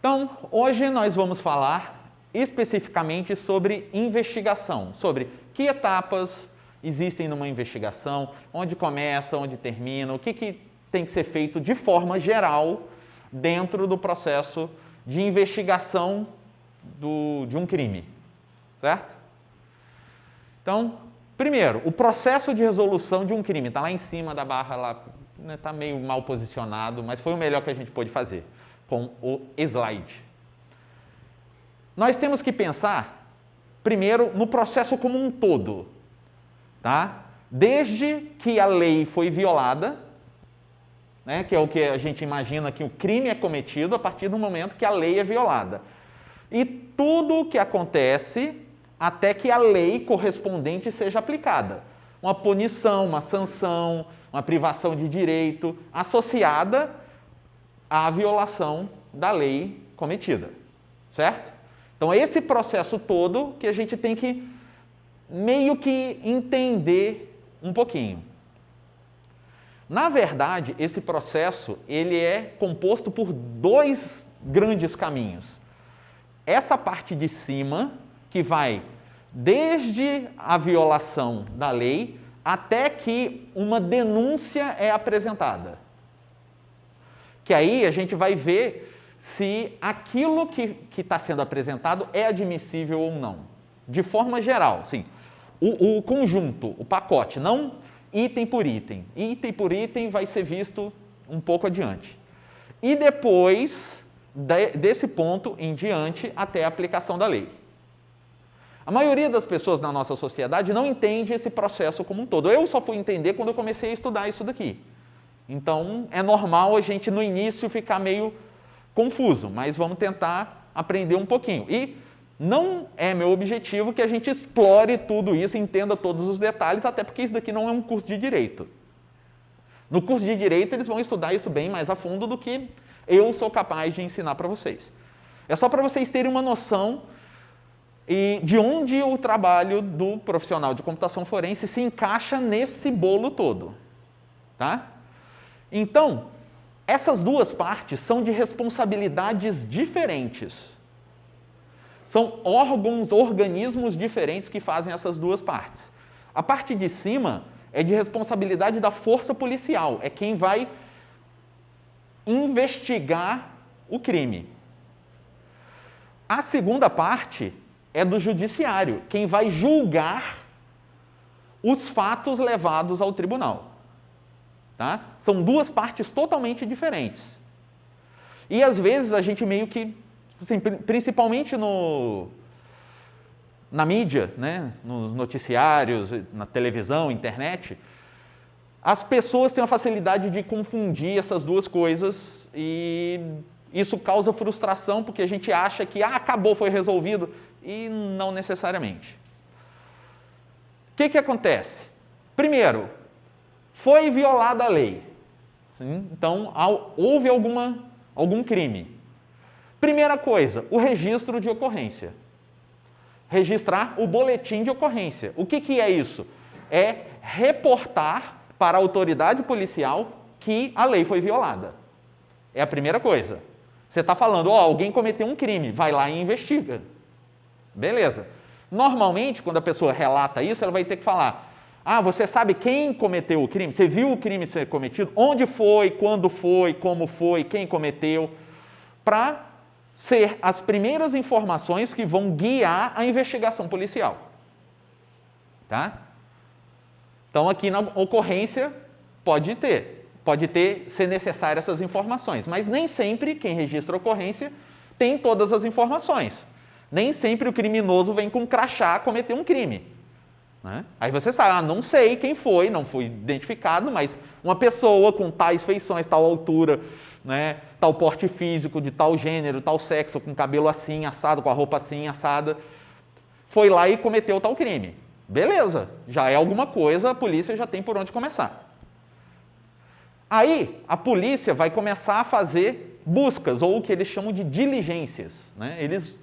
Então, hoje nós vamos falar especificamente sobre investigação, sobre que etapas existem numa investigação, onde começa, onde termina, o que tem que ser feito de forma geral dentro do processo de investigação de um crime, certo? Então, primeiro, o processo de resolução de um crime, está lá em cima da barra, lá, está meio mal posicionado, mas foi o melhor que a gente pôde fazer com o slide. Nós temos que pensar, primeiro, no processo como um todo, tá? Desde que a lei foi violada, né, que é o que a gente imagina que o crime é cometido a partir do momento que a lei é violada. E tudo o que acontece até que a lei correspondente seja aplicada. Uma punição, uma sanção, uma privação de direito associada à violação da lei cometida, certo? Então, esse processo todo que a gente tem que meio que entender um pouquinho. Na verdade, esse processo ele é composto por dois grandes caminhos. Essa parte de cima, que vai desde a violação da lei até que uma denúncia é apresentada. Que aí a gente vai ver se aquilo que está sendo apresentado é admissível ou não. De forma geral, sim. O conjunto, o pacote, não item por item. Item por item vai ser visto um pouco adiante. E depois desse ponto em diante até a aplicação da lei. A maioria das pessoas na nossa sociedade não entende esse processo como um todo. Eu só fui entender quando eu comecei a estudar isso daqui. Então, é normal a gente no início ficar meio confuso, mas vamos tentar aprender um pouquinho. E não é meu objetivo que a gente explore tudo isso, entenda todos os detalhes, até porque isso daqui não é um curso de Direito. No curso de Direito, eles vão estudar isso bem mais a fundo do que eu sou capaz de ensinar para vocês. É só para vocês terem uma noção de onde o trabalho do profissional de computação forense se encaixa nesse bolo todo. Tá? Então, essas duas partes são de responsabilidades diferentes. São órgãos, organismos diferentes que fazem essas duas partes. A parte de cima é de responsabilidade da força policial, é quem vai investigar o crime. A segunda parte é do judiciário, quem vai julgar os fatos levados ao tribunal. Tá? São duas partes totalmente diferentes. E às vezes a gente meio que, principalmente na mídia, né, nos noticiários, na televisão, internet, as pessoas têm a facilidade de confundir essas duas coisas e isso causa frustração porque a gente acha que acabou, foi resolvido e não necessariamente. O que acontece? Primeiro, foi violada a lei. Sim? Então, houve algum crime. Primeira coisa, o registro de ocorrência. Registrar o boletim de ocorrência. O que é isso? É reportar para a autoridade policial que a lei foi violada. É a primeira coisa. Você está falando, alguém cometeu um crime, vai lá e investiga. Beleza. Normalmente, quando a pessoa relata isso, ela vai ter que falar, você sabe quem cometeu o crime? Você viu o crime ser cometido? Onde foi, quando foi, como foi, quem cometeu? Para ser as primeiras informações que vão guiar a investigação policial. Tá? Então, aqui na ocorrência, pode ser necessário essas informações, mas nem sempre quem registra a ocorrência tem todas as informações. Nem sempre o criminoso vem com crachá cometer um crime. Né? Aí você sabe, não sei quem foi, não foi identificado, mas uma pessoa com tais feições, tal altura, né, tal porte físico, de tal gênero, tal sexo, com cabelo assim, assado, com a roupa assim, assada, foi lá e cometeu tal crime. Beleza, já é alguma coisa, a polícia já tem por onde começar. Aí, a polícia vai começar a fazer buscas, ou o que eles chamam de diligências. Né? Eles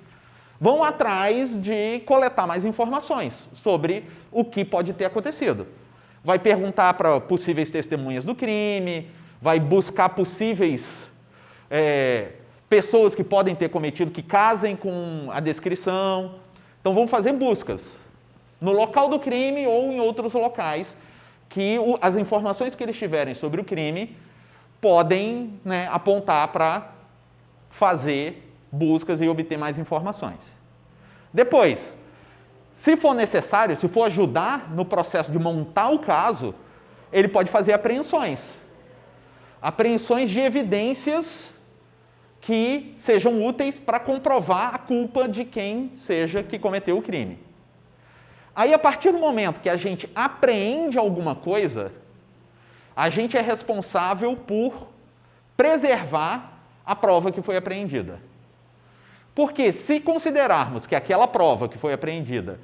vão atrás de coletar mais informações sobre o que pode ter acontecido. Vai perguntar para possíveis testemunhas do crime, vai buscar possíveis pessoas que podem ter cometido, que casem com a descrição. Então vamos fazer buscas no local do crime ou em outros locais que as informações que eles tiverem sobre o crime podem, né, apontar para fazer buscas e obter mais informações. Depois, se for necessário, se for ajudar no processo de montar o caso, ele pode fazer apreensões. Apreensões de evidências que sejam úteis para comprovar a culpa de quem seja que cometeu o crime. Aí, a partir do momento que a gente apreende alguma coisa, a gente é responsável por preservar a prova que foi apreendida. Porque se considerarmos que aquela prova que foi apreendida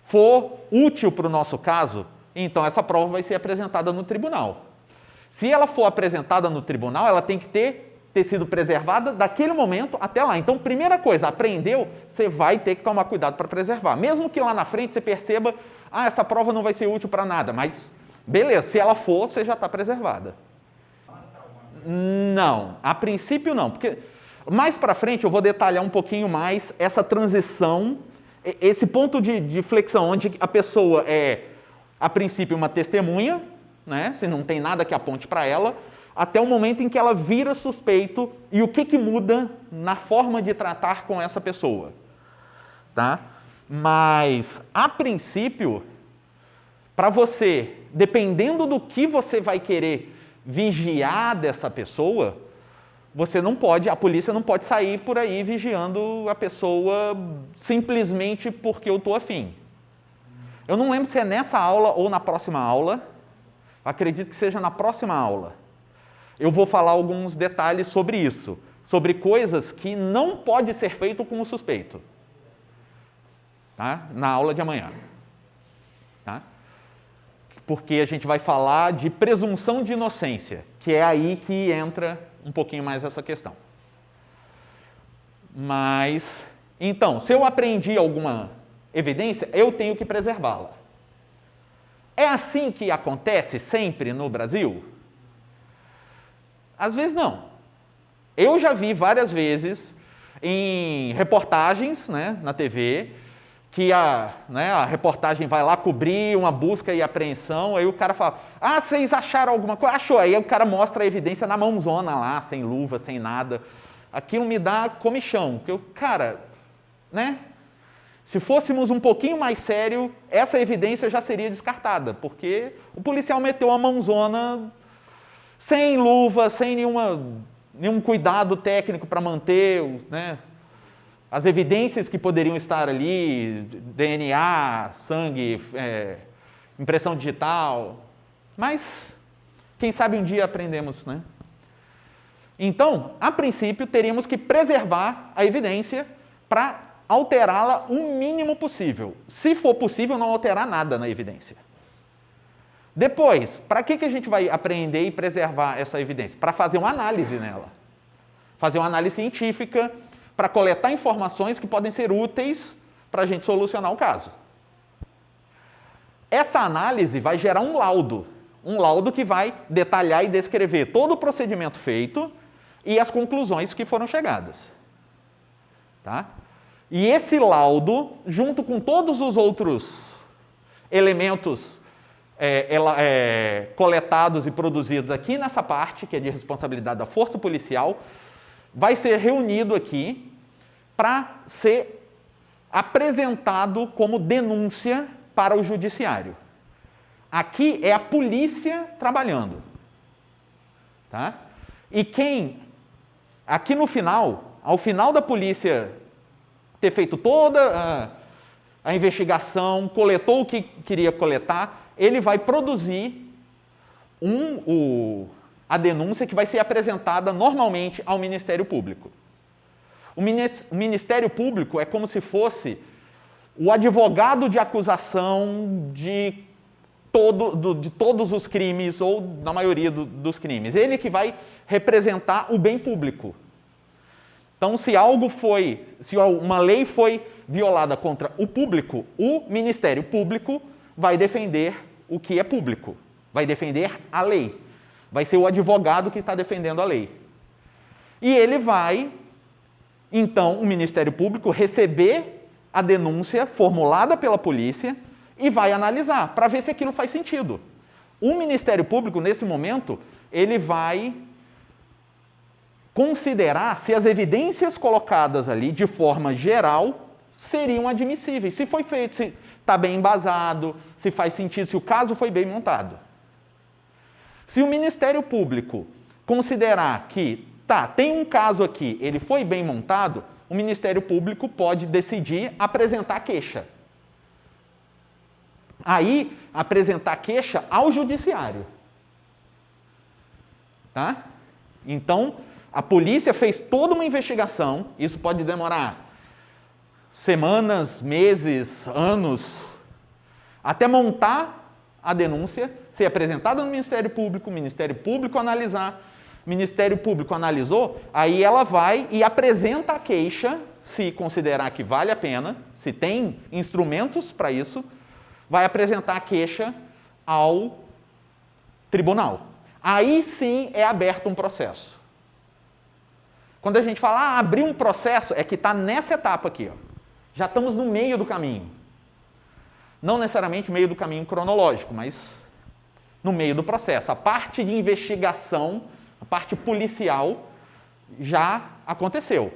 for útil para o nosso caso, então essa prova vai ser apresentada no tribunal. Se ela for apresentada no tribunal, ela tem que ter sido preservada daquele momento até lá. Então, primeira coisa, apreendeu, você vai ter que tomar cuidado para preservar. Mesmo que lá na frente você perceba, essa prova não vai ser útil para nada, mas beleza, se ela for, você já está preservada. Não, a princípio não, porque mais para frente eu vou detalhar um pouquinho mais essa transição, esse ponto de flexão, onde a pessoa é, a princípio, uma testemunha, né, se não tem nada que aponte para ela, até o momento em que ela vira suspeito e o que muda na forma de tratar com essa pessoa. Tá? Mas, a princípio, para você, dependendo do que você vai querer vigiar dessa pessoa, você não pode, a polícia não pode sair por aí vigiando a pessoa simplesmente porque eu estou afim. Eu não lembro se é nessa aula ou na próxima aula, acredito que seja na próxima aula. Eu vou falar alguns detalhes sobre isso, sobre coisas que não pode ser feito com o suspeito. Tá? Na aula de amanhã. Tá? Porque a gente vai falar de presunção de inocência, que é aí que entra um pouquinho mais essa questão. Mas, então, se eu apreendi alguma evidência, eu tenho que preservá-la. É assim que acontece sempre no Brasil? Às vezes não. Eu já vi várias vezes em reportagens, né, na TV, que a reportagem vai lá cobrir uma busca e apreensão, aí o cara fala, vocês acharam alguma coisa? Achou. Aí o cara mostra a evidência na mãozona lá, sem luva, sem nada. Aquilo me dá comichão, porque cara, né? Se fôssemos um pouquinho mais sério, essa evidência já seria descartada, porque o policial meteu a mãozona sem luva, sem nenhum cuidado técnico para manter, né, as evidências que poderiam estar ali, DNA, sangue, impressão digital. Mas, quem sabe um dia aprendemos, né? Então, a princípio, teríamos que preservar a evidência para alterá-la o mínimo possível. Se for possível, não alterar nada na evidência. Depois, para que a gente vai apreender e preservar essa evidência? Para fazer uma análise nela. Fazer uma análise científica para coletar informações que podem ser úteis para a gente solucionar o caso. Essa análise vai gerar um laudo que vai detalhar e descrever todo o procedimento feito e as conclusões que foram chegadas. Tá? E esse laudo, junto com todos os outros elementos coletados e produzidos aqui nessa parte, que é de responsabilidade da força policial, vai ser reunido aqui para ser apresentado como denúncia para o judiciário. Aqui é a polícia trabalhando. Tá? E aqui no final, ao final da polícia ter feito toda a investigação, coletou o que queria coletar, ele vai produzir a denúncia que vai ser apresentada normalmente ao Ministério Público. O Ministério Público é como se fosse o advogado de acusação de todos os crimes, ou da maioria dos crimes. Ele que vai representar o bem público. Então, se uma lei foi violada contra o público, o Ministério Público vai defender o que é público, vai defender a lei, vai ser o advogado que está defendendo a lei. E ele vai, então, o Ministério Público receber a denúncia formulada pela polícia e vai analisar para ver se aquilo faz sentido. O Ministério Público, nesse momento, ele vai considerar se as evidências colocadas ali, de forma geral, seriam admissíveis. Se foi feito, se está bem embasado, se faz sentido, se o caso foi bem montado. Se o Ministério Público considerar que, tem um caso aqui, ele foi bem montado, o Ministério Público pode decidir apresentar queixa. Aí, apresentar queixa ao Judiciário. Tá? Então, a polícia fez toda uma investigação, isso pode demorar semanas, meses, anos, até montar a denúncia, ser apresentada no Ministério Público, o Ministério Público analisar, o Ministério Público analisou, aí ela vai e apresenta a queixa, se considerar que vale a pena, se tem instrumentos para isso, vai apresentar a queixa ao tribunal. Aí sim é aberto um processo. Quando a gente fala, abrir um processo, é que está nessa etapa aqui. Ó. Já estamos no meio do caminho. Não necessariamente meio do caminho cronológico, mas no meio do processo. A parte de investigação, a parte policial, já aconteceu.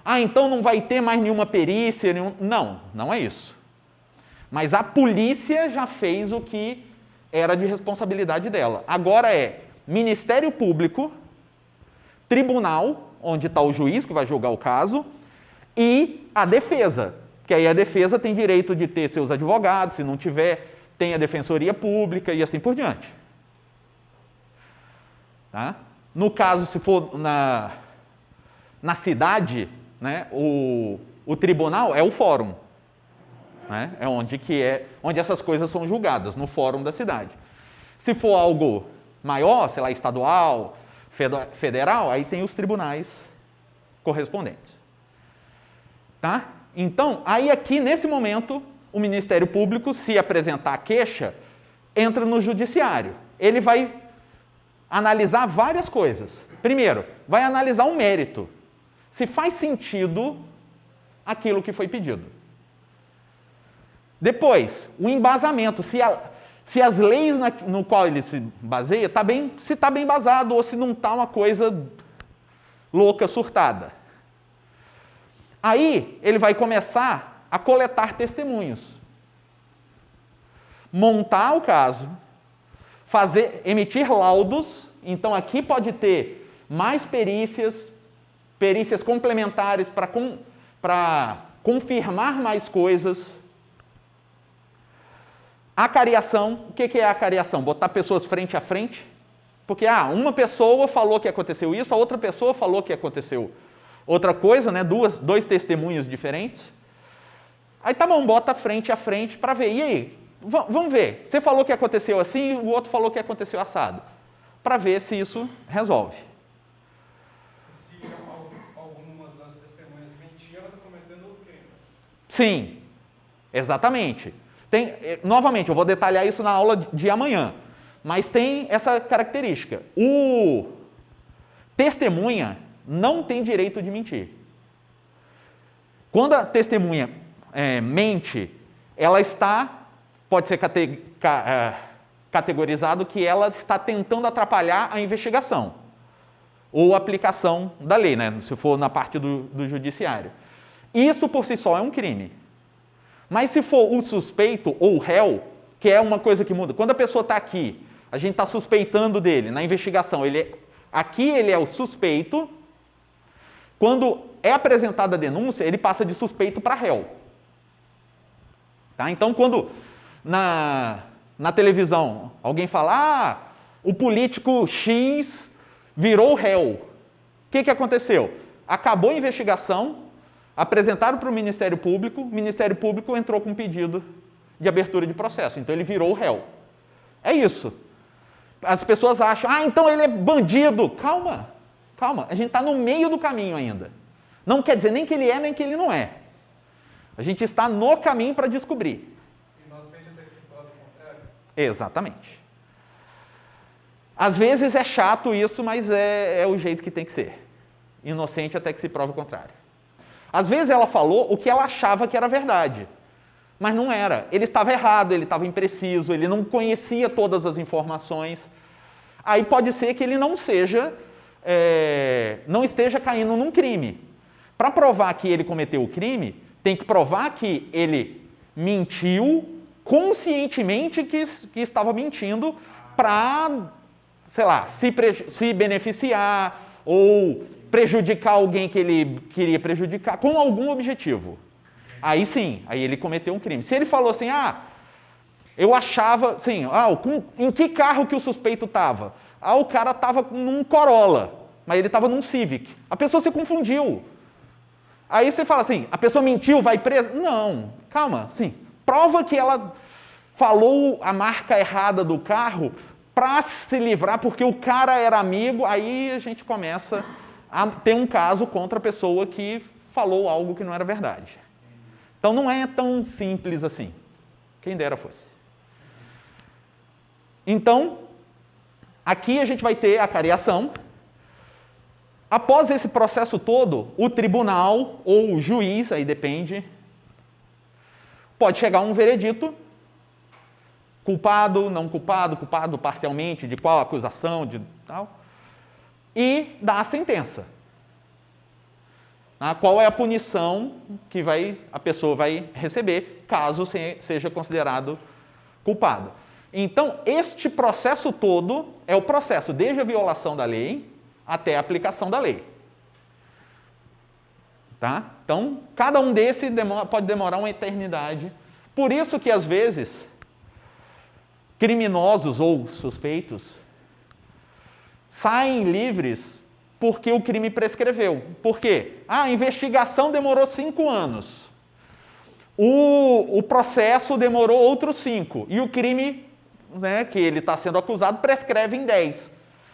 Então não vai ter mais nenhuma perícia? Não, não é isso. Mas a polícia já fez o que era de responsabilidade dela. Agora é Ministério Público, tribunal, onde está o juiz que vai julgar o caso, e a defesa, que aí a defesa tem direito de ter seus advogados, se não tiver, tem a defensoria pública e assim por diante. Tá? No caso, se for na cidade, né, o tribunal é o fórum. Né? É onde essas coisas são julgadas, no fórum da cidade. Se for algo maior, sei lá, estadual, federal, aí tem os tribunais correspondentes. Tá? Então, aí aqui, nesse momento, o Ministério Público, se apresentar a queixa, entra no Judiciário. Ele vai analisar várias coisas. Primeiro, vai analisar o mérito. Se faz sentido aquilo que foi pedido. Depois, o embasamento. Se as leis no qual ele se baseia, se está bem embasado ou se não está uma coisa louca, surtada. Aí, ele vai começar a coletar testemunhos. Montar o caso, emitir laudos. Então, aqui pode ter mais perícias complementares para confirmar mais coisas. Acariação. O que é a acariação? Botar pessoas frente a frente. Porque uma pessoa falou que aconteceu isso, a outra pessoa falou que aconteceu outra coisa, né? Dois testemunhos diferentes. Aí tá bom, bota frente a frente para ver. E aí? Vamos ver. Você falou que aconteceu assim, o outro falou que aconteceu assado. Para ver se isso resolve. Se algumas das testemunhas mentir, ela está cometendo outro crime. Sim, exatamente. Novamente, eu vou detalhar isso na aula de amanhã, mas tem essa característica. O testemunha não tem direito de mentir. Quando a testemunha mente, ela pode ser categorizado que ela está tentando atrapalhar a investigação ou a aplicação da lei, né? Se for na parte do judiciário. Isso por si só é um crime. Mas se for o suspeito ou o réu, que é uma coisa que muda. Quando a pessoa está aqui, a gente está suspeitando dele na investigação. Aqui ele é o suspeito. Quando é apresentada a denúncia, ele passa de suspeito para réu. Tá? Então, quando na televisão alguém fala, o político X virou réu. O que aconteceu? Acabou a investigação, apresentaram para o Ministério Público entrou com um pedido de abertura de processo. Então, ele virou réu. É isso. As pessoas acham, então ele é bandido. Calma, a gente está no meio do caminho ainda. Não quer dizer nem que ele é, nem que ele não é. A gente está no caminho para descobrir. Inocente até que se prove o contrário. Exatamente. Às vezes é chato isso, mas é o jeito que tem que ser. inocente até que se prove o contrário. Às vezes ela falou o que ela achava que era verdade, mas não era. Ele estava errado, ele estava impreciso, ele não conhecia todas as informações. Aí pode ser que ele não esteja caindo num crime. Para provar que ele cometeu o crime, tem que provar que ele mentiu conscientemente que estava mentindo para, sei lá, se beneficiar ou prejudicar alguém que ele queria prejudicar com algum objetivo. Aí sim, aí ele cometeu um crime. Se ele falou assim, eu achava, assim, em que carro que o suspeito estava? O cara estava num Corolla, mas ele estava num Civic. A pessoa se confundiu. Aí você fala assim, a pessoa mentiu, vai presa? Não, calma, sim. Prova que ela falou a marca errada do carro para se livrar, porque o cara era amigo, aí a gente começa a ter um caso contra a pessoa que falou algo que não era verdade. Então não é tão simples assim. Quem dera fosse. Então, aqui a gente vai ter a cariação. Após esse processo todo, o tribunal ou o juiz, aí depende, pode chegar a um veredito, culpado, não culpado, culpado parcialmente, de qual acusação, de tal, e dar a sentença. Qual é a punição que a pessoa vai receber, caso seja considerado culpado. Então, este processo todo é o processo desde a violação da lei até a aplicação da lei. Tá? Então, cada um desses pode demorar uma eternidade. Por isso que, às vezes, criminosos ou suspeitos saem livres porque o crime prescreveu. Por quê? A investigação demorou 5 anos. O processo demorou outros 5. E o crime, que ele está sendo acusado prescreve em 10.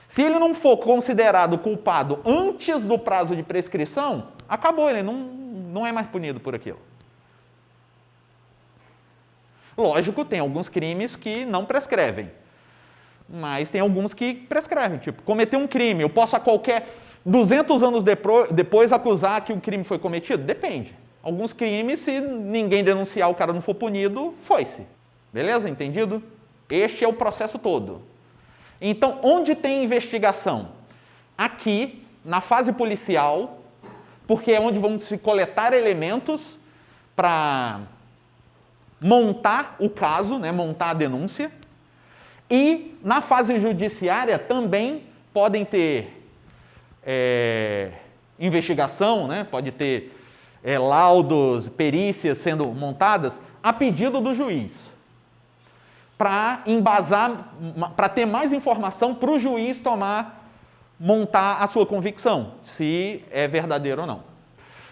Se ele não for considerado culpado antes do prazo de prescrição, acabou, ele não é mais punido por aquilo. Lógico, tem alguns crimes que não prescrevem, mas tem alguns que prescrevem. Tipo, cometer um crime, eu posso 200 anos depois acusar que o crime foi cometido? Depende. Alguns crimes, se ninguém denunciar, o cara não for punido, foi-se. Beleza? Entendido? Este é o processo todo. Então, onde tem investigação? Aqui, na fase policial, porque é onde vão se coletar elementos para montar o caso, montar a denúncia. E na fase judiciária também podem ter investigação, pode ter laudos, perícias sendo montadas a pedido do juiz, para embasar, para ter mais informação para o juiz montar a sua convicção, se é verdadeiro ou não.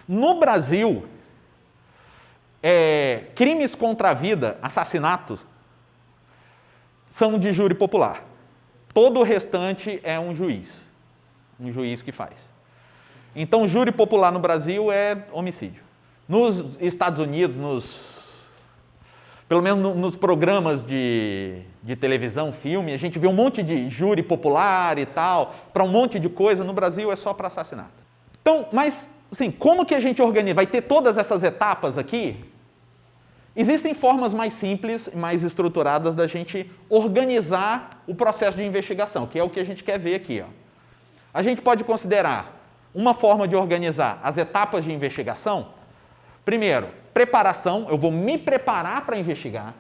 No Brasil, crimes contra a vida, assassinato, são de júri popular. Todo o restante é um juiz que faz. Então, júri popular no Brasil é homicídio. Nos Estados Unidos, pelo menos nos programas de televisão, filme, a gente vê um monte de júri popular e tal, para um monte de coisa. No Brasil é só para assassinato. Então, mas, assim, como que a gente organiza? Vai ter todas essas etapas aqui? Existem formas mais simples, mais estruturadas da gente organizar o processo de investigação, que é o que a gente quer ver aqui. A gente pode considerar uma forma de organizar as etapas de investigação. Primeiro, preparação, eu vou me preparar para investigar.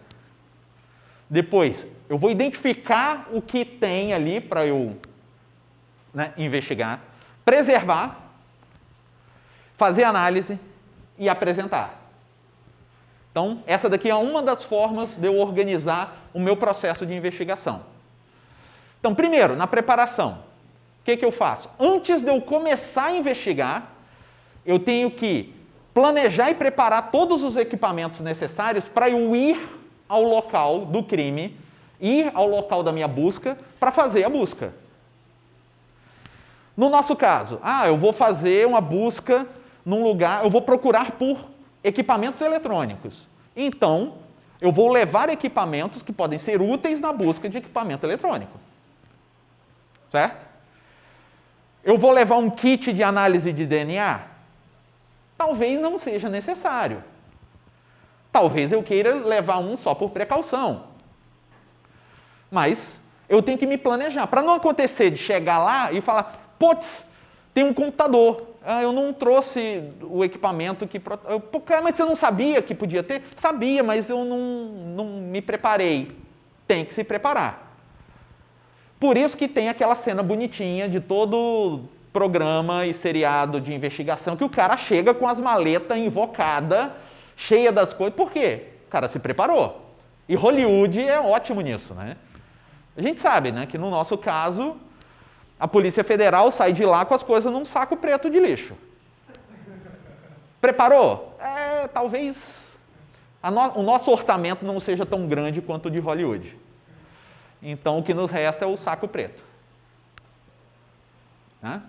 Depois, eu vou identificar o que tem ali para eu investigar. Preservar, fazer análise e apresentar. Então, essa daqui é uma das formas de eu organizar o meu processo de investigação. Então, primeiro, na preparação, o que eu faço? Antes de eu começar a investigar, eu tenho que planejar e preparar todos os equipamentos necessários para eu ir ao local do crime, ir ao local da minha busca para fazer a busca. No nosso caso, eu vou fazer uma busca num lugar, eu vou procurar por equipamentos eletrônicos. Então, eu vou levar equipamentos que podem ser úteis na busca de equipamento eletrônico. Certo? Eu vou levar um kit de análise de DNA? Talvez não seja necessário. Talvez eu queira levar um só por precaução. Mas eu tenho que me planejar. Para não acontecer de chegar lá e falar, putz, tem um computador. Eu não trouxe o equipamento que... Mas você não sabia que podia ter? Sabia, mas eu não me preparei. Tem que se preparar. Por isso que tem aquela cena bonitinha de todo programa e seriado de investigação que o cara chega com as maletas invocadas, cheia das coisas. Por quê? O cara se preparou. E Hollywood é ótimo nisso, né? A gente sabe, né, que no nosso caso, a Polícia Federal sai de lá com as coisas num saco preto de lixo. Preparou? Talvez o nosso orçamento não seja tão grande quanto o de Hollywood. Então, o que nos resta é o saco preto. Né?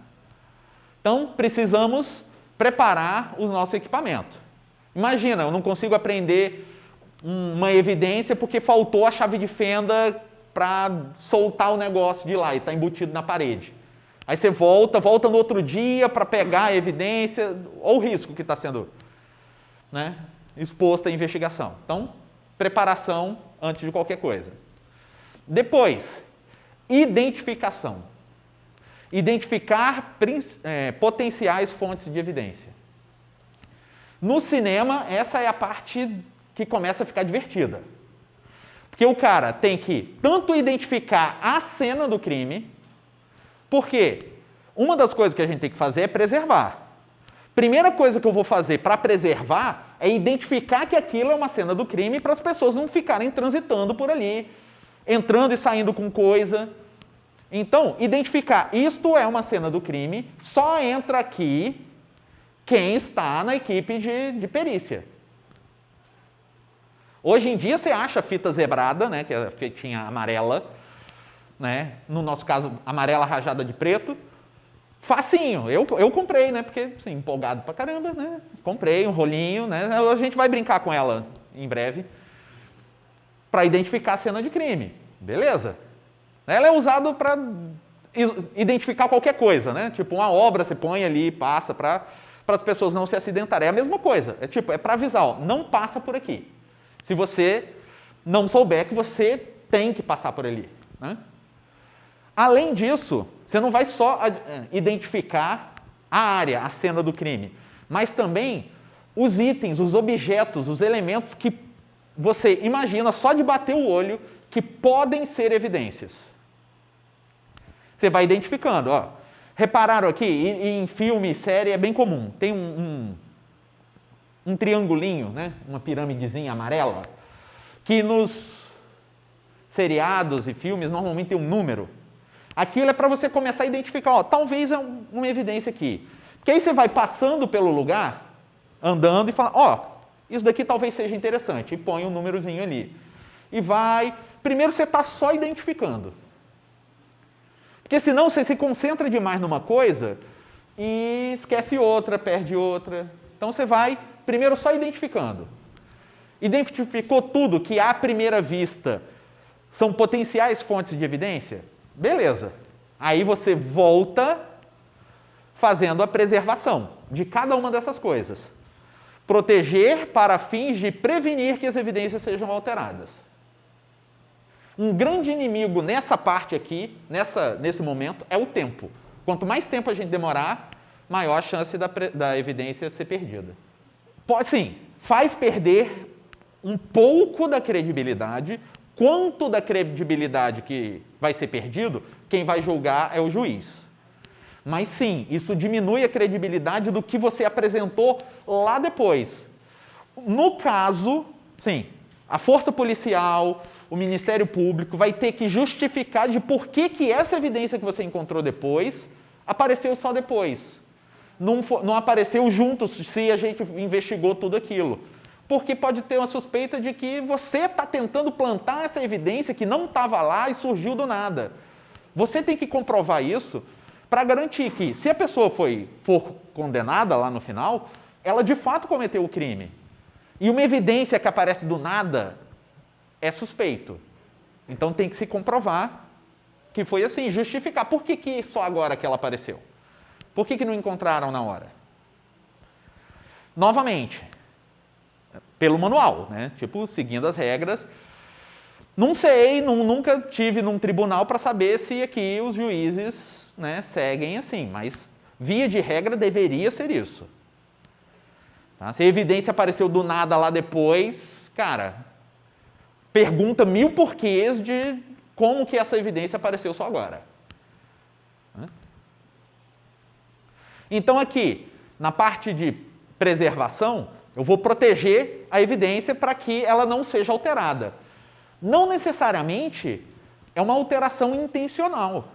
Então, precisamos preparar o nosso equipamento. Imagina, eu não consigo aprender uma evidência porque faltou a chave de fenda para soltar o negócio de lá e está embutido na parede. Aí você volta no outro dia para pegar a evidência, ou o risco que está sendo, né, exposto à investigação. Então, preparação antes de qualquer coisa. Depois, identificação. Identificar potenciais fontes de evidência. No cinema, essa é a parte que começa a ficar divertida. Porque o cara tem que tanto identificar a cena do crime, porque uma das coisas que a gente tem que fazer é preservar. Primeira coisa que eu vou fazer para preservar é identificar que aquilo é uma cena do crime para as pessoas não ficarem transitando por ali, entrando e saindo com coisa. Então, identificar isto é uma cena do crime, só entra aqui quem está na equipe de perícia. Hoje em dia você acha fita zebrada, né, que é a fitinha amarela, né, no nosso caso amarela rajada de preto, facinho. Eu comprei, né, porque assim, empolgado pra caramba, né, comprei um rolinho, né, a gente vai brincar com ela em breve, para identificar a cena de crime, beleza? Ela é usada para identificar qualquer coisa, né, tipo uma obra você põe ali, passa para as pessoas não se acidentarem, é a mesma coisa, é para avisar, ó, não passa por aqui. Se você não souber que você tem que passar por ali. Né? Além disso, você não vai só identificar a área, a cena do crime, mas também os itens, os objetos, os elementos que você imagina só de bater o olho que podem ser evidências. Você vai identificando. Ó. Repararam aqui, em filme e série é bem comum, tem um triangulinho, né? Uma piramidezinha amarela, que nos seriados e filmes normalmente tem um número. Aquilo é para você começar a identificar, ó, talvez é uma evidência aqui. Porque aí você vai passando pelo lugar, andando e fala, ó, isso daqui talvez seja interessante, e põe um númerozinho ali. E vai... Primeiro você está só identificando. Porque senão você se concentra demais numa coisa e esquece outra, perde outra. Então você vai primeiro só identificando. Identificou tudo que à primeira vista são potenciais fontes de evidência? Beleza. Aí você volta fazendo a preservação de cada uma dessas coisas. Proteger para fins de prevenir que as evidências sejam alteradas. Um grande inimigo nessa parte aqui, nesse momento, é o tempo. Quanto mais tempo a gente demorar, maior a chance da evidência ser perdida. Pode, sim, faz perder um pouco da credibilidade. Quanto da credibilidade que vai ser perdido, quem vai julgar é o juiz. Mas sim, isso diminui a credibilidade do que você apresentou lá depois. No caso, sim, a força policial, o Ministério Público vai ter que justificar de por que essa evidência que você encontrou depois apareceu só depois. Não apareceu juntos se a gente investigou tudo aquilo. Porque pode ter uma suspeita de que você está tentando plantar essa evidência que não estava lá e surgiu do nada. Você tem que comprovar isso para garantir que, se a pessoa for condenada lá no final, ela de fato cometeu o crime. E uma evidência que aparece do nada é suspeito. Então tem que se comprovar que foi assim, justificar. Por que só agora que ela apareceu? Por que não encontraram na hora? Novamente, pelo manual, né? Tipo, seguindo as regras. Não sei, nunca tive num tribunal para saber se aqui os juízes, né, seguem assim, mas via de regra deveria ser isso. Tá? Se a evidência apareceu do nada lá depois, cara, pergunta 1000 porquês de como que essa evidência apareceu só agora. Então aqui, na parte de preservação, eu vou proteger a evidência para que ela não seja alterada. Não necessariamente é uma alteração intencional.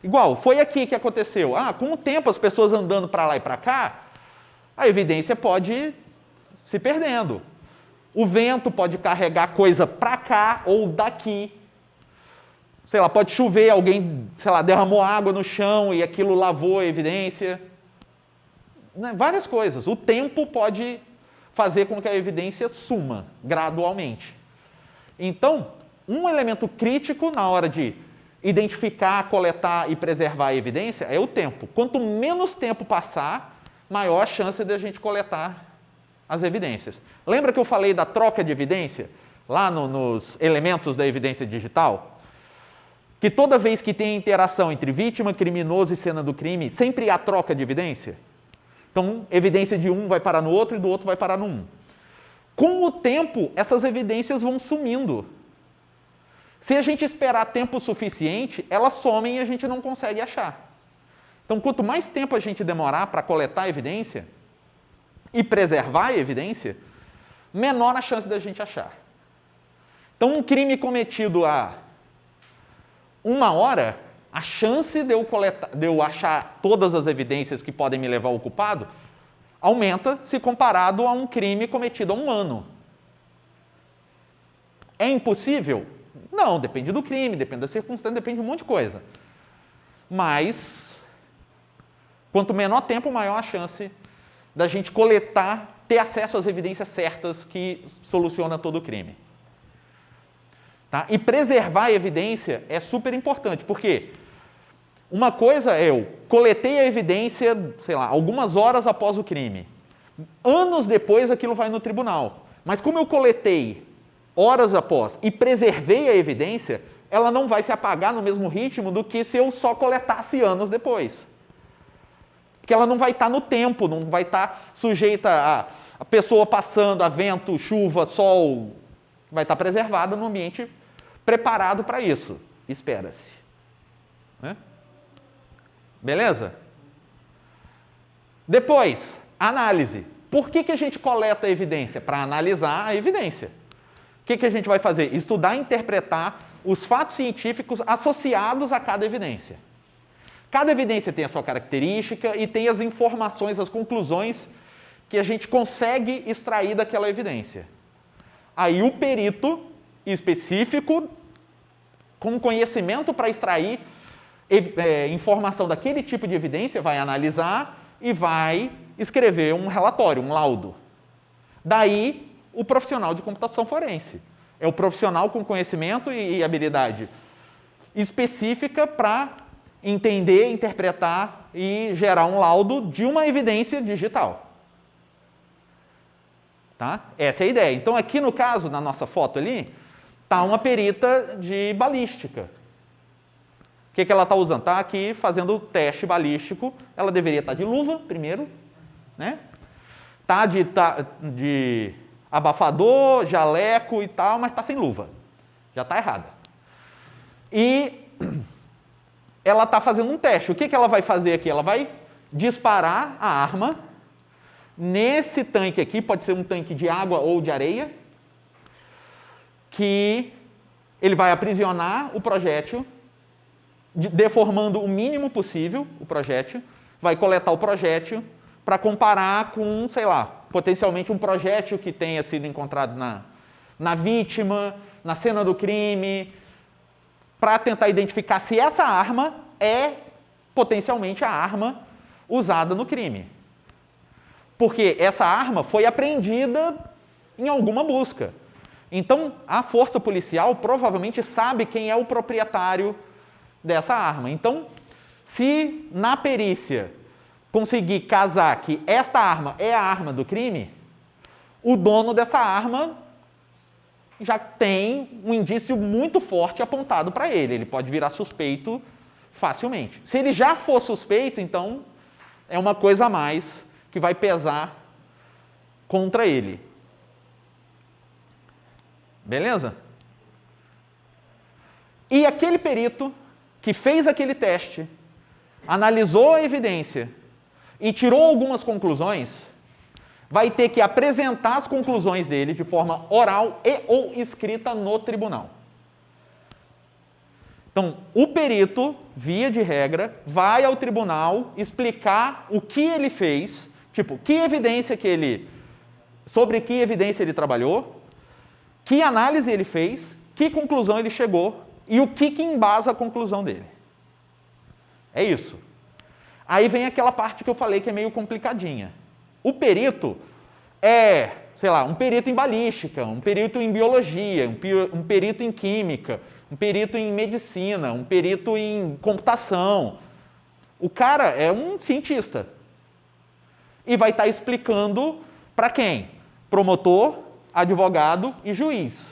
Igual, foi aqui que aconteceu. Com o tempo, as pessoas andando para lá e para cá, a evidência pode ir se perdendo. O vento pode carregar coisa para cá ou daqui. Sei lá, pode chover, alguém, sei lá, derramou água no chão e aquilo lavou a evidência. Várias coisas. O tempo pode fazer com que a evidência suma gradualmente. Então, um elemento crítico na hora de identificar, coletar e preservar a evidência é o tempo. Quanto menos tempo passar, maior a chance de a gente coletar as evidências. Lembra que eu falei da troca de evidência lá nos elementos da evidência digital? Que toda vez que tem interação entre vítima, criminoso e cena do crime, sempre há troca de evidência? Então, evidência de um vai parar no outro e do outro vai parar no um. Com o tempo, essas evidências vão sumindo. Se a gente esperar tempo suficiente, elas somem e a gente não consegue achar. Então, quanto mais tempo a gente demorar para coletar a evidência e preservar a evidência, menor a chance da gente achar. Então, um crime cometido há 1 hora, a chance de eu achar todas as evidências que podem me levar ao culpado aumenta se comparado a um crime cometido há 1 ano. É impossível? Não, depende do crime, depende da circunstância, depende de um monte de coisa. Mas, quanto menor tempo, maior a chance da gente coletar, ter acesso às evidências certas que soluciona todo o crime. Tá? E preservar a evidência é super importante, porque uma coisa é eu coletei a evidência, sei lá, algumas horas após o crime. Anos depois aquilo vai no tribunal. Mas como eu coletei horas após e preservei a evidência, ela não vai se apagar no mesmo ritmo do que se eu só coletasse anos depois. Porque ela não vai estar no tempo, não vai estar sujeita a pessoa passando, a vento, chuva, sol. Vai estar preservada no ambiente preparado para isso. Espera-se. Né? Beleza? Depois, análise. Por que a gente coleta a evidência? Para analisar a evidência. O que a gente vai fazer? Estudar e interpretar os fatos científicos associados a cada evidência. Cada evidência tem a sua característica e tem as informações, as conclusões que a gente consegue extrair daquela evidência. Aí o perito específico, com conhecimento para extrair informação daquele tipo de evidência, vai analisar e vai escrever um relatório, um laudo. Daí, o profissional de computação forense. É o profissional com conhecimento e habilidade específica para entender, interpretar e gerar um laudo de uma evidência digital. Tá? Essa é a ideia. Então, aqui no caso, na nossa foto ali, está uma perita de balística. O que ela está usando? Está aqui fazendo o teste balístico. Ela deveria estar de luva, primeiro. Né? Tá de abafador, jaleco e tal, mas está sem luva. Já está errada. E ela está fazendo um teste. O que ela vai fazer aqui? Ela vai disparar a arma nesse tanque aqui, pode ser um tanque de água ou de areia, que ele vai aprisionar o projétil, deformando o mínimo possível o projétil, vai coletar o projétil para comparar com, sei lá, potencialmente um projétil que tenha sido encontrado na vítima, na cena do crime, para tentar identificar se essa arma é potencialmente a arma usada no crime. Porque essa arma foi apreendida em alguma busca. Então, a força policial provavelmente sabe quem é o proprietário dessa arma. Então, Se na perícia conseguir casar que esta arma é a arma do crime, o dono dessa arma já tem um indício muito forte apontado para ele. Ele pode virar suspeito facilmente. Se ele já for suspeito, então é uma coisa a mais que vai pesar contra ele. Beleza? E aquele perito que fez aquele teste, analisou a evidência e tirou algumas conclusões, vai ter que apresentar as conclusões dele de forma oral e ou escrita no tribunal. Então, o perito, via de regra, vai ao tribunal explicar o que ele fez, tipo, sobre que evidência ele trabalhou, que análise ele fez, que conclusão ele chegou e o que embasa a conclusão dele. É isso. Aí vem aquela parte que eu falei que é meio complicadinha. O perito é, sei lá, um perito em balística, um perito em biologia, um perito em química, um perito em medicina, um perito em computação. O cara é um cientista. E vai estar explicando para quem? Promotor, advogado e juiz.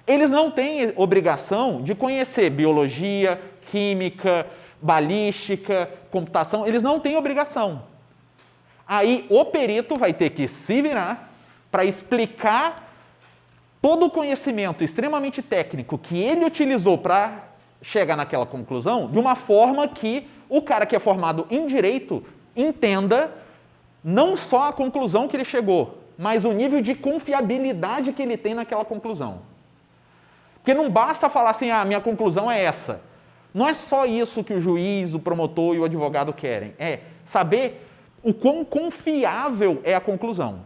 Eles não têm obrigação de conhecer biologia, química, balística, computação, eles não têm obrigação. Aí o perito vai ter que se virar para explicar todo o conhecimento extremamente técnico que ele utilizou para chegar naquela conclusão de uma forma que o cara que é formado em direito entenda não só a conclusão que ele chegou, mas o nível de confiabilidade que ele tem naquela conclusão. Porque não basta falar assim, minha conclusão é essa. Não é só isso que o juiz, o promotor e o advogado querem. É saber o quão confiável é a conclusão.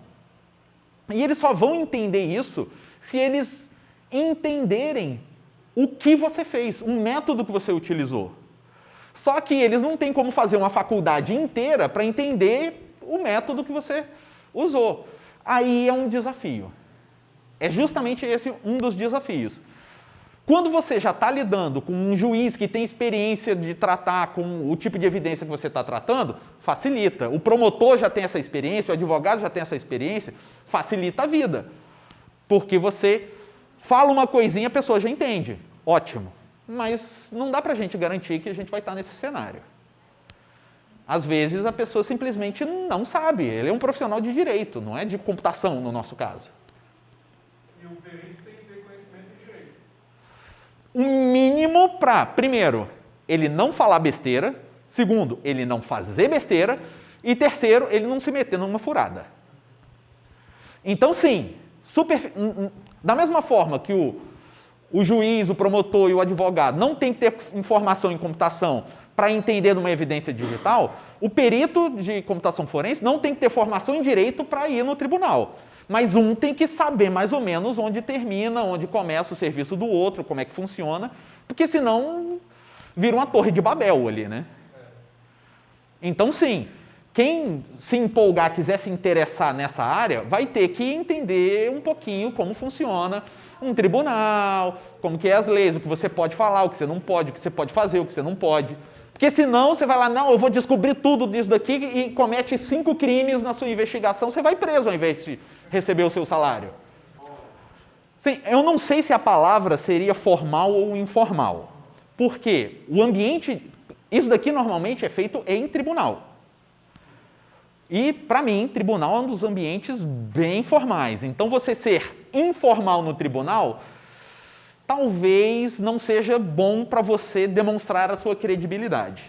E eles só vão entender isso se eles entenderem o que você fez, o método que você utilizou. Só que eles não têm como fazer uma faculdade inteira para entender o método que você usou. Aí é um desafio. É justamente esse um dos desafios. Quando você já está lidando com um juiz que tem experiência de tratar com o tipo de evidência que você está tratando, facilita. O promotor já tem essa experiência, o advogado já tem essa experiência, facilita a vida. Porque você fala uma coisinha, a pessoa já entende. Ótimo. Mas não dá para a gente garantir que a gente vai estar nesse cenário. Às vezes a pessoa simplesmente não sabe. Ele é um profissional de direito, não é de computação no nosso caso. E o perito tem que ter conhecimento de direito. Um mínimo para, primeiro, ele não falar besteira, segundo, ele não fazer besteira, e terceiro, ele não se meter numa furada. Então, sim, da mesma forma que o juiz, o promotor e o advogado não tem que ter informação em computação para entender numa evidência digital, o perito de computação forense não tem que ter formação em direito para ir no tribunal. Mas um tem que saber mais ou menos onde termina, onde começa o serviço do outro, como é que funciona, porque senão vira uma torre de Babel ali, né? Então, sim, quem se empolgar, quiser se interessar nessa área, vai ter que entender um pouquinho como funciona um tribunal, como que é as leis, o que você pode falar, o que você não pode, o que você pode fazer, o que você não pode. Porque senão você vai lá, não, eu vou descobrir tudo disso daqui e comete 5 crimes na sua investigação, você vai preso ao invés de receber o seu salário. Sim, eu não sei se a palavra seria formal ou informal. Porque o ambiente, isso daqui normalmente é feito em tribunal. E, para mim, tribunal é um dos ambientes bem formais. Então, você ser informal no tribunal, talvez não seja bom para você demonstrar a sua credibilidade.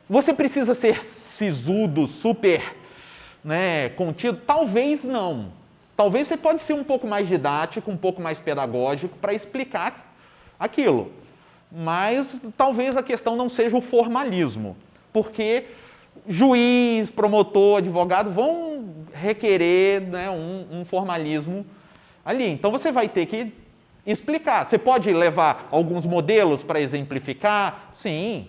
Você precisa ser sisudo, super contido? Talvez não. Talvez você pode ser um pouco mais didático, um pouco mais pedagógico para explicar aquilo. Mas talvez a questão não seja o formalismo, porque juiz, promotor, advogado vão requerer um formalismo ali. Então você vai ter que explicar. Você pode levar alguns modelos para exemplificar? Sim.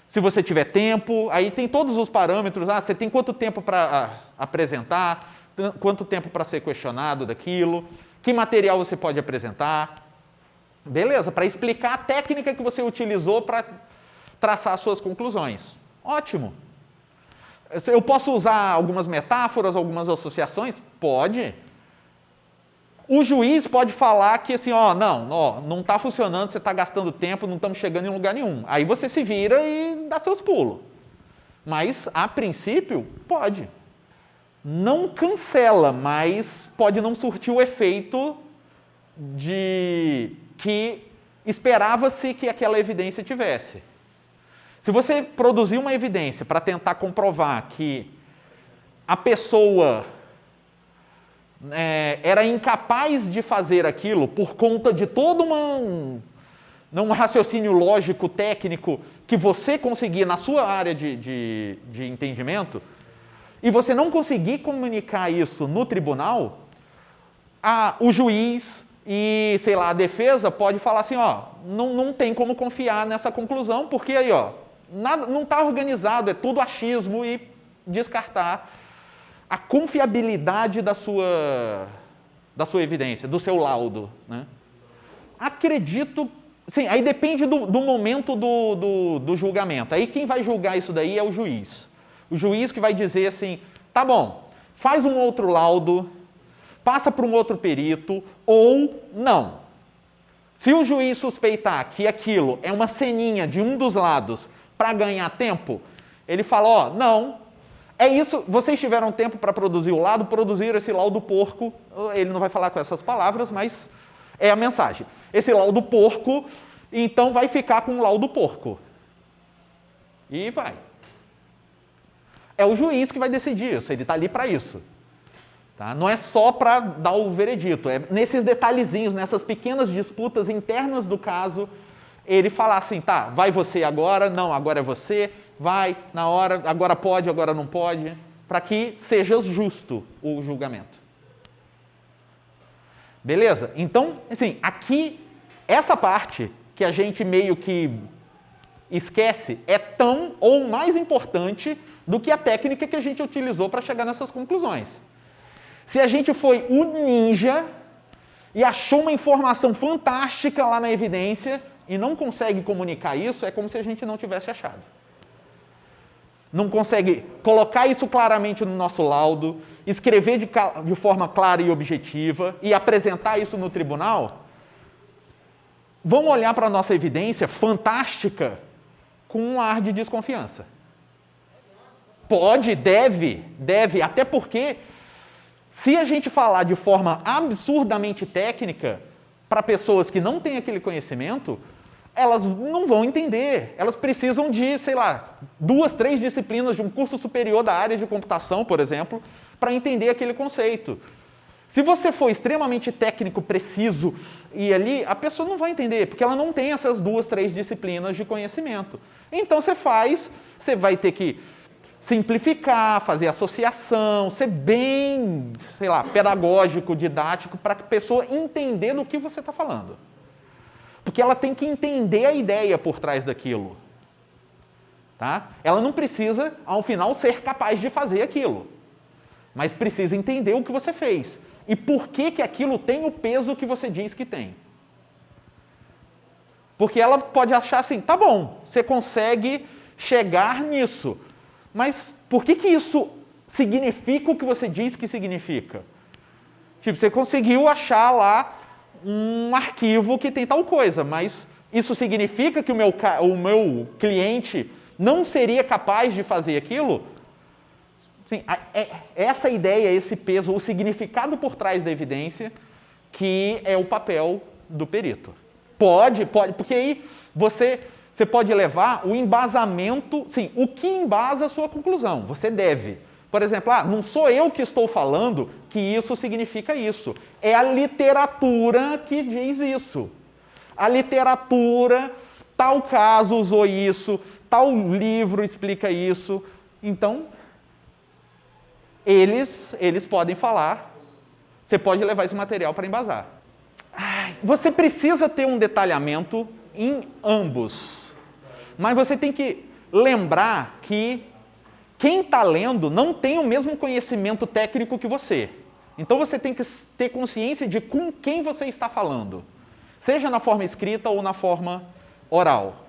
Se você tiver tempo, aí tem todos os parâmetros. Você tem quanto tempo para apresentar, quanto tempo para ser questionado daquilo, que material você pode apresentar. Beleza, para explicar a técnica que você utilizou para traçar suas conclusões. Ótimo. Eu posso usar algumas metáforas, algumas associações? Pode. O juiz pode falar que assim, não está funcionando, você está gastando tempo, não estamos chegando em lugar nenhum. Aí você se vira e dá seus pulos. Mas, a princípio, pode. Não cancela, mas pode não surtir o efeito de que esperava-se que aquela evidência tivesse. Se você produzir uma evidência para tentar comprovar que a pessoa era incapaz de fazer aquilo por conta de todo um raciocínio lógico, técnico, que você conseguia na sua área de entendimento, e você não conseguir comunicar isso no tribunal, o juiz e, sei lá, a defesa pode falar assim, não tem como confiar nessa conclusão, porque aí, nada, não está organizado, é tudo achismo, e descartar a confiabilidade da sua evidência, do seu laudo, né? Acredito, sim, aí depende do momento do julgamento. Aí quem vai julgar isso daí é o juiz. O juiz que vai dizer assim, tá bom, faz um outro laudo, passa para um outro perito, ou não. Se o juiz suspeitar que aquilo é uma ceninha de um dos lados para ganhar tempo, ele fala, não, é isso, vocês tiveram tempo para produzir o laudo, produziram esse laudo porco, ele não vai falar com essas palavras, mas é a mensagem. Esse laudo porco, então vai ficar com o laudo porco. E vai. É o juiz que vai decidir isso, ele está ali para isso. Tá? Não é só para dar o veredito, é nesses detalhezinhos, nessas pequenas disputas internas do caso, ele falar assim, tá, vai você agora, não, agora é você, vai, na hora, agora pode, agora não pode, para que seja justo o julgamento. Beleza? Então, assim, aqui, essa parte que a gente meio que esquece é tão ou mais importante do que a técnica que a gente utilizou para chegar nessas conclusões. Se a gente foi o ninja e achou uma informação fantástica lá na evidência e não consegue comunicar isso, é como se a gente não tivesse achado. Não consegue colocar isso claramente no nosso laudo, escrever de forma clara e objetiva e apresentar isso no tribunal, vamos olhar para a nossa evidência fantástica com um ar de desconfiança. Pode, deve, até porque se a gente falar de forma absurdamente técnica para pessoas que não têm aquele conhecimento, elas não vão entender. Elas precisam de, 2, 3 disciplinas de um curso superior da área de computação, por exemplo, para entender aquele conceito. Se você for extremamente técnico, preciso, e ali, a pessoa não vai entender, porque ela não tem essas 2, 3 disciplinas de conhecimento. Então você vai ter que simplificar, fazer associação, ser bem, pedagógico, didático, para a pessoa entender do que você está falando. Porque ela tem que entender a ideia por trás daquilo. Tá? Ela não precisa, ao final, ser capaz de fazer aquilo. Mas precisa entender o que você fez. E por que aquilo tem o peso que você diz que tem. Porque ela pode achar assim, tá bom, você consegue chegar nisso. Mas por que isso significa o que você diz que significa? Tipo, você conseguiu achar lá um arquivo que tem tal coisa, mas isso significa que o meu cliente não seria capaz de fazer aquilo? Sim, essa ideia, esse peso, o significado por trás da evidência, que é o papel do perito. Pode, porque aí você pode levar o embasamento, sim, o que embasa a sua conclusão, você deve. Por exemplo, não sou eu que estou falando que isso significa isso. É a literatura que diz isso. A literatura, tal caso usou isso, tal livro explica isso. Então, eles podem falar, você pode levar esse material para embasar. Você precisa ter um detalhamento em ambos. Mas você tem que lembrar que quem está lendo não tem o mesmo conhecimento técnico que você. Então você tem que ter consciência de com quem você está falando. Seja na forma escrita ou na forma oral.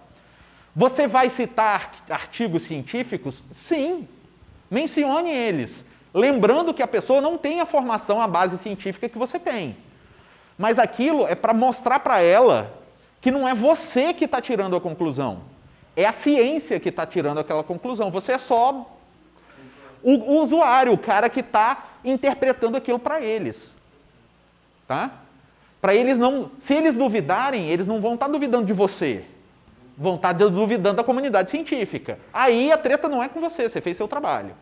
Você vai citar artigos científicos? Sim, mencione eles. Lembrando que a pessoa não tem a formação, a base científica que você tem. Mas aquilo é para mostrar para ela que não é você que está tirando a conclusão. É a ciência que está tirando aquela conclusão. Você é só o usuário, o cara que está interpretando aquilo para eles. Tá? Para eles não... Se eles duvidarem, eles não vão estar duvidando de você. Vão estar duvidando da comunidade científica. Aí a treta não é com você, você fez seu trabalho.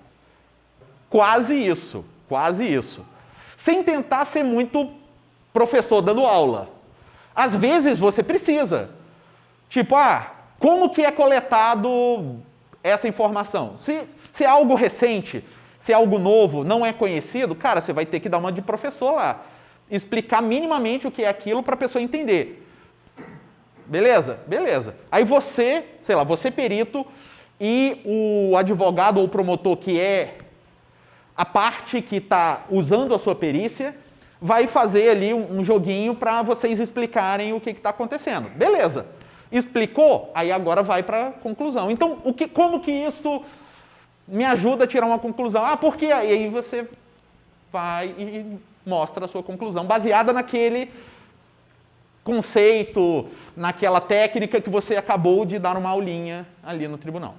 Quase isso, quase isso. Sem tentar ser muito professor dando aula. Às vezes você precisa. Tipo, como que é coletado essa informação? Se é algo recente, se é algo novo, não é conhecido, cara, você vai ter que dar uma de professor lá. Explicar minimamente o que é aquilo para a pessoa entender. Beleza? Beleza. Aí você, sei lá, você perito e o advogado ou o promotor que é a parte que está usando a sua perícia vai fazer ali um joguinho para vocês explicarem o que está acontecendo. Beleza. Explicou? Aí agora vai para a conclusão. Então, como que isso me ajuda a tirar uma conclusão? Por quê? E aí você vai e mostra a sua conclusão, baseada naquele conceito, naquela técnica que você acabou de dar uma aulinha ali no tribunal.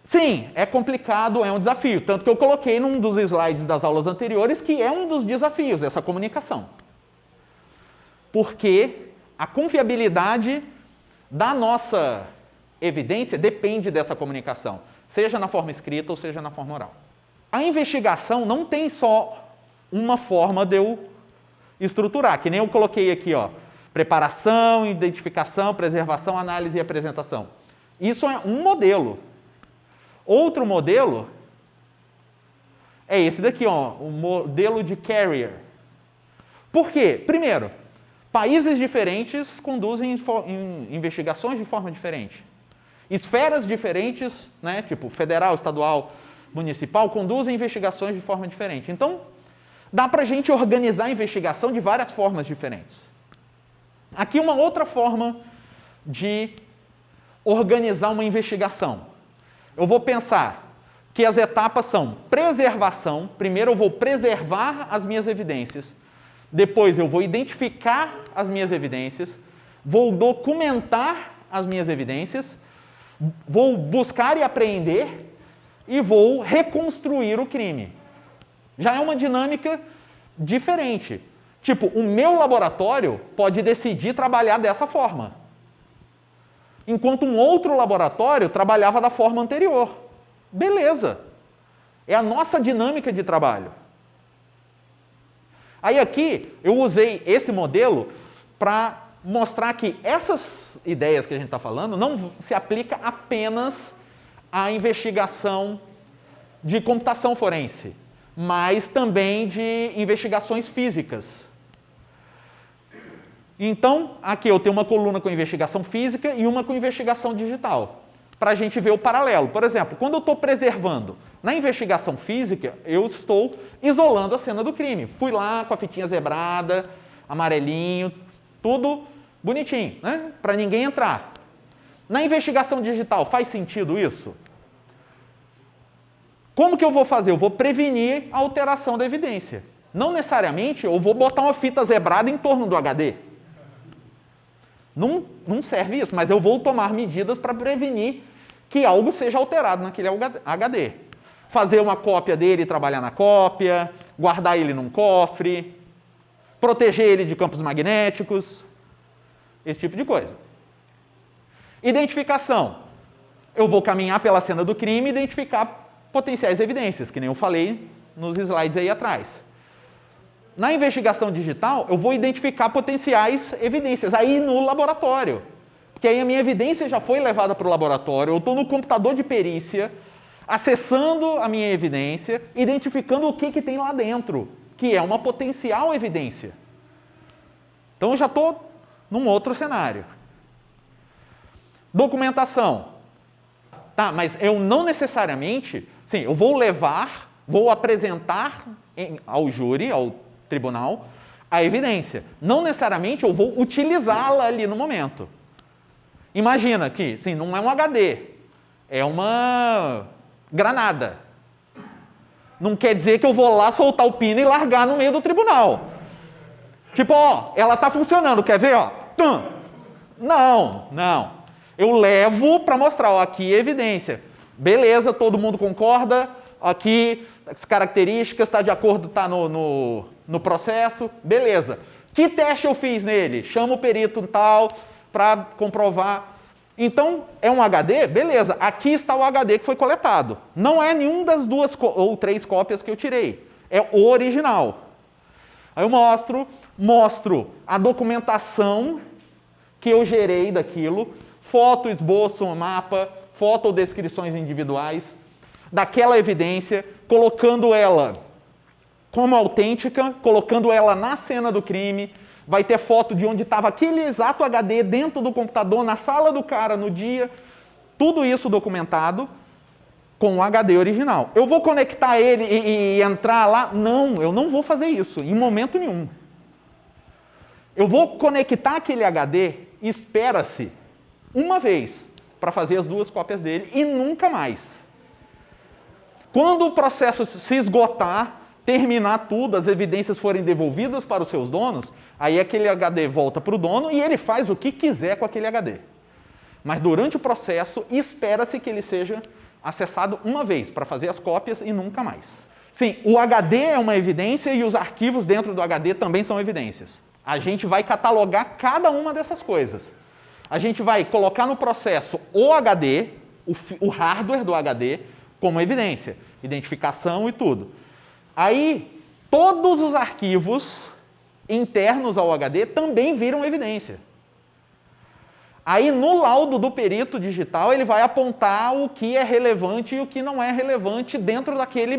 Sim, é complicado, é um desafio. Tanto que eu coloquei num dos slides das aulas anteriores que é um dos desafios, essa comunicação. Porque a confiabilidade da nossa evidência depende dessa comunicação, seja na forma escrita ou seja na forma oral. A investigação não tem só uma forma de eu estruturar, que nem eu coloquei aqui, preparação, identificação, preservação, análise e apresentação. Isso é um modelo. Outro modelo é esse daqui, o modelo de Carrier. Por quê? Primeiro, países diferentes conduzem investigações de forma diferente. Esferas diferentes, né, tipo federal, estadual, municipal, conduzem investigações de forma diferente. Então, dá para a gente organizar a investigação de várias formas diferentes. Aqui uma outra forma de organizar uma investigação. Eu vou pensar que as etapas são preservação. Primeiro eu vou preservar as minhas evidências. Depois eu vou identificar as minhas evidências. Vou documentar as minhas evidências. Vou buscar e apreender. E vou reconstruir o crime. Já é uma dinâmica diferente. Tipo, o meu laboratório pode decidir trabalhar dessa forma. Enquanto um outro laboratório trabalhava da forma anterior. Beleza. É a nossa dinâmica de trabalho. Aí aqui, eu usei esse modelo para mostrar que essas ideias que a gente está falando não se aplica apenas à investigação de computação forense, mas também de investigações físicas. Então, aqui eu tenho uma coluna com investigação física e uma com investigação digital, para a gente ver o paralelo. Por exemplo, quando eu estou preservando na investigação física, eu estou isolando a cena do crime. Fui lá com a fitinha zebrada, amarelinho, tudo bonitinho, né? Para ninguém entrar. Na investigação digital, faz sentido isso? Como que eu vou fazer? Eu vou prevenir a alteração da evidência. Não necessariamente eu vou botar uma fita zebrada em torno do HD. Não serve isso, mas eu vou tomar medidas para prevenir que algo seja alterado naquele HD. Fazer uma cópia dele e trabalhar na cópia, guardar ele num cofre, proteger ele de campos magnéticos, esse tipo de coisa. Identificação. Eu vou caminhar pela cena do crime e identificar potenciais evidências, que nem eu falei nos slides aí atrás. Na investigação digital, eu vou identificar potenciais evidências aí no laboratório. Porque aí a minha evidência já foi levada para o laboratório, eu estou no computador de perícia, acessando a minha evidência, identificando o que tem lá dentro, que é uma potencial evidência. Então eu já estou num outro cenário. Documentação. Tá, mas eu não necessariamente... Sim, eu vou apresentar ao júri, ao tribunal, a evidência. Não necessariamente eu vou utilizá-la ali no momento. Imagina que, sim, não é um HD, é uma granada. Não quer dizer que eu vou lá soltar o pino e largar no meio do tribunal. Tipo, ó, ela tá funcionando, quer ver, ó? Tum. Não. Eu levo para mostrar, ó, aqui é evidência. Beleza, todo mundo concorda, aqui as características, está de acordo, está no processo, beleza. Que teste eu fiz nele? Chama o perito tal para comprovar. Então, é um HD? Beleza, aqui está o HD que foi coletado. Não é nenhum das 2 ou 3 cópias que eu tirei. É o original. Aí eu mostro a documentação que eu gerei daquilo, foto, esboço, mapa, foto ou descrições individuais, daquela evidência, colocando ela como autêntica, colocando ela na cena do crime. Vai ter foto de onde estava aquele exato HD dentro do computador, na sala do cara, no dia. Tudo isso documentado com o HD original. Eu vou conectar ele e entrar lá? Não, eu não vou fazer isso, em momento nenhum. Eu vou conectar aquele HD, espera-se, uma vez, para fazer as 2 cópias dele e nunca mais. Quando o processo se esgotar, terminar tudo, as evidências forem devolvidas para os seus donos, aí aquele HD volta para o dono e ele faz o que quiser com aquele HD. Mas durante o processo, espera-se que ele seja acessado uma vez para fazer as cópias e nunca mais. Sim, o HD é uma evidência e os arquivos dentro do HD também são evidências. A gente vai catalogar cada uma dessas coisas. A gente vai colocar no processo o HD, o hardware do HD, como evidência, identificação e tudo. Aí, todos os arquivos internos ao HD também viram evidência. Aí, no laudo do perito digital, ele vai apontar o que é relevante e o que não é relevante dentro daquele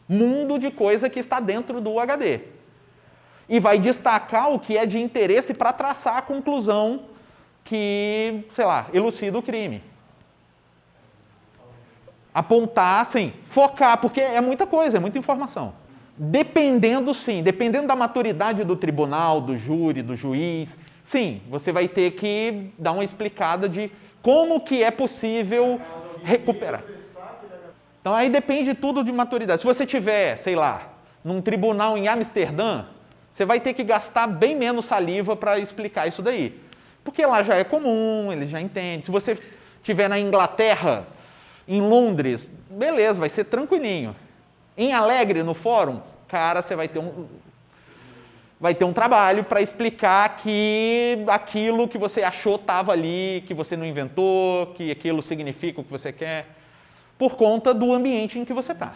mundo de coisa que está dentro do HD. E vai destacar o que é de interesse para traçar a conclusão que, sei lá, elucida o crime. Apontar, sim, focar, porque é muita coisa, é muita informação. Dependendo da maturidade do tribunal, do júri, do juiz, sim, você vai ter que dar uma explicada de como que é possível recuperar. Então aí depende tudo de maturidade. Se você tiver, sei lá, num tribunal em Amsterdã, você vai ter que gastar bem menos saliva para explicar isso daí. Porque lá já é comum, eles já entendem. Se você estiver na Inglaterra, em Londres, beleza, vai ser tranquilinho. Em Alegre, no fórum, cara, você vai ter um trabalho para explicar que aquilo que você achou estava ali, que você não inventou, que aquilo significa o que você quer, por conta do ambiente em que você está.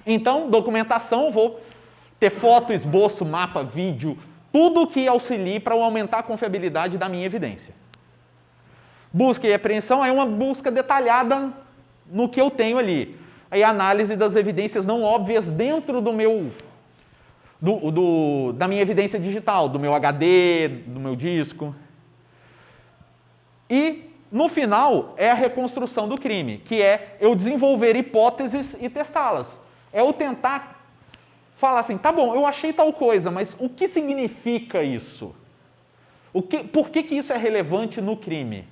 Então, documentação, vou ter foto, esboço, mapa, vídeo, tudo que auxilie para aumentar a confiabilidade da minha evidência. Busca e apreensão é uma busca detalhada no que eu tenho ali. Aí a análise das evidências não óbvias dentro do meu, da minha evidência digital, do meu HD, do meu disco. E, no final, é a reconstrução do crime, que é eu desenvolver hipóteses e testá-las. É eu tentar falar assim, tá bom, eu achei tal coisa, mas o que significa isso? Por que isso é relevante no crime?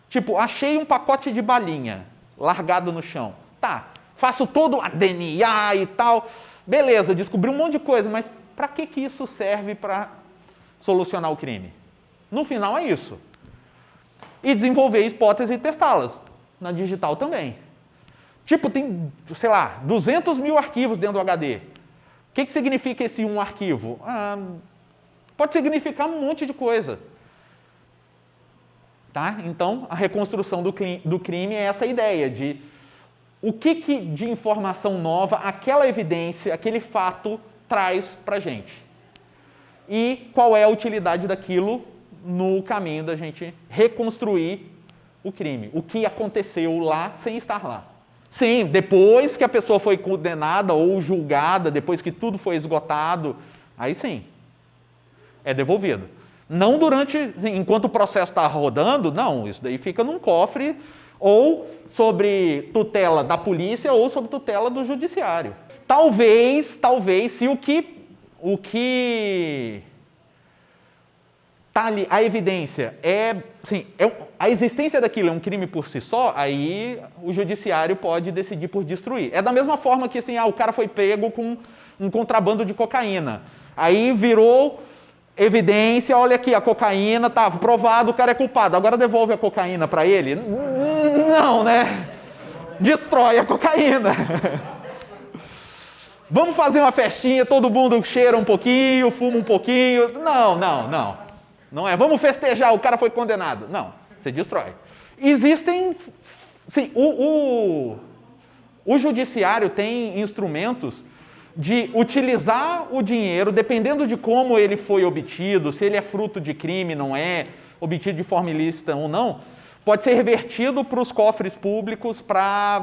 Tipo, achei um pacote de balinha largado no chão. Tá, faço todo a DNA e tal. Beleza, descobri um monte de coisa, mas para que isso serve para solucionar o crime? No final é isso. E desenvolver hipóteses e testá-las. Na digital também. Tipo, tem, sei lá, 200 mil arquivos dentro do HD. O que significa esse um arquivo? Pode significar um monte de coisa. Tá? Então, a reconstrução do crime é essa ideia de o que de informação nova aquela evidência, aquele fato traz para a gente. E qual é a utilidade daquilo no caminho da gente reconstruir o crime. O que aconteceu lá sem estar lá. Sim, depois que a pessoa foi condenada ou julgada, depois que tudo foi esgotado, aí sim, é devolvido. Não enquanto o processo está rodando, não, isso daí fica num cofre ou sobre tutela da polícia ou sob tutela do judiciário. Talvez, se o que tá ali, a evidência a existência daquilo é um crime por si só, aí o judiciário pode decidir por destruir. É da mesma forma que assim, o cara foi pego com um contrabando de cocaína. Aí virou evidência, olha aqui, a cocaína, tá provado, o cara é culpado. Agora devolve a cocaína para ele? Não, né? Destrói a cocaína. Vamos fazer uma festinha, todo mundo cheira um pouquinho, fuma um pouquinho. Não. Não é. Vamos festejar, o cara foi condenado. Não, você destrói. Existem... Sim, o judiciário tem instrumentos de utilizar o dinheiro, dependendo de como ele foi obtido, se ele é fruto de crime, não é, obtido de forma ilícita ou não, pode ser revertido para os cofres públicos para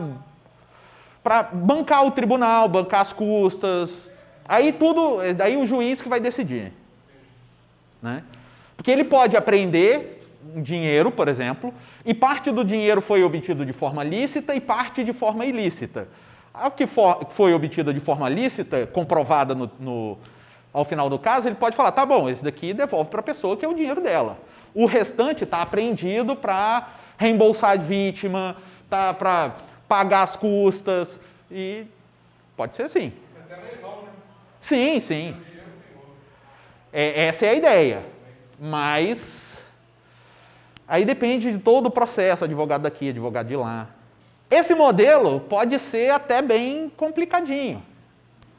bancar o tribunal, bancar as custas. Daí o juiz que vai decidir. Né? Porque ele pode apreender dinheiro, por exemplo, e parte do dinheiro foi obtido de forma lícita e parte de forma ilícita. O que foi obtido de forma lícita, comprovada ao final do caso, ele pode falar, tá bom, esse daqui devolve para a pessoa que é o dinheiro dela. O restante está apreendido para reembolsar a vítima, tá, para pagar as custas, e pode ser assim. Até legal, né? Sim. Essa é a ideia. Mas aí depende de todo o processo, advogado daqui, advogado de lá. Esse modelo pode ser até bem complicadinho.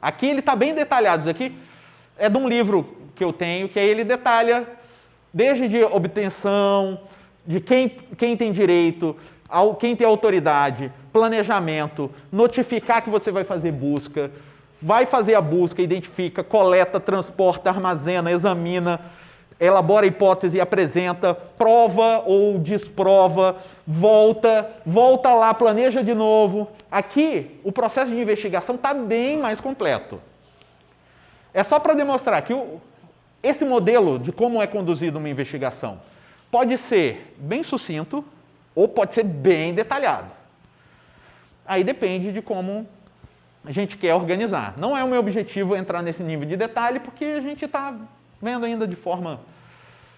Aqui ele está bem detalhado. Isso aqui é de um livro que eu tenho, que aí ele detalha desde de obtenção, de quem tem direito, quem tem autoridade, planejamento, notificar que você vai fazer busca, vai fazer a busca, identifica, coleta, transporta, armazena, examina, elabora a hipótese e apresenta, prova ou desprova, volta lá, planeja de novo. Aqui, o processo de investigação está bem mais completo. É só para demonstrar que esse modelo de como é conduzida uma investigação pode ser bem sucinto ou pode ser bem detalhado. Aí depende de como a gente quer organizar. Não é o meu objetivo entrar nesse nível de detalhe, porque a gente está vendo ainda de forma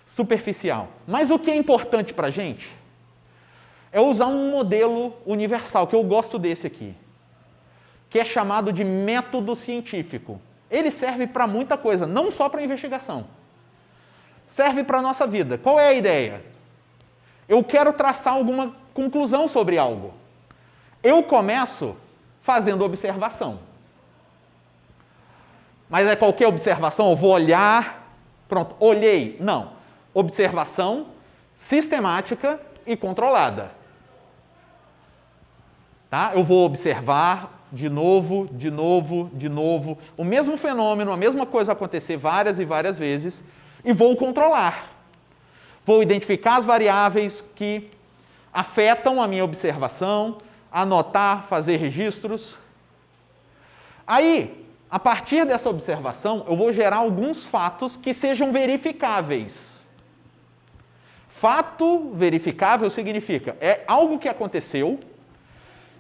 superficial. Mas o que é importante para a gente é usar um modelo universal, que eu gosto desse aqui, que é chamado de método científico. Ele serve para muita coisa, não só para investigação. Serve para a nossa vida. Qual é a ideia? Eu quero traçar alguma conclusão sobre algo. Eu começo fazendo observação. Mas é qualquer observação? Eu vou olhar, pronto, olhei. Não. Observação sistemática e controlada. Tá? Eu vou observar de novo, o mesmo fenômeno, a mesma coisa acontecer várias e várias vezes, e vou controlar. Vou identificar as variáveis que afetam a minha observação, anotar, fazer registros. Aí, a partir dessa observação, eu vou gerar alguns fatos que sejam verificáveis. Fato verificável significa, é algo que aconteceu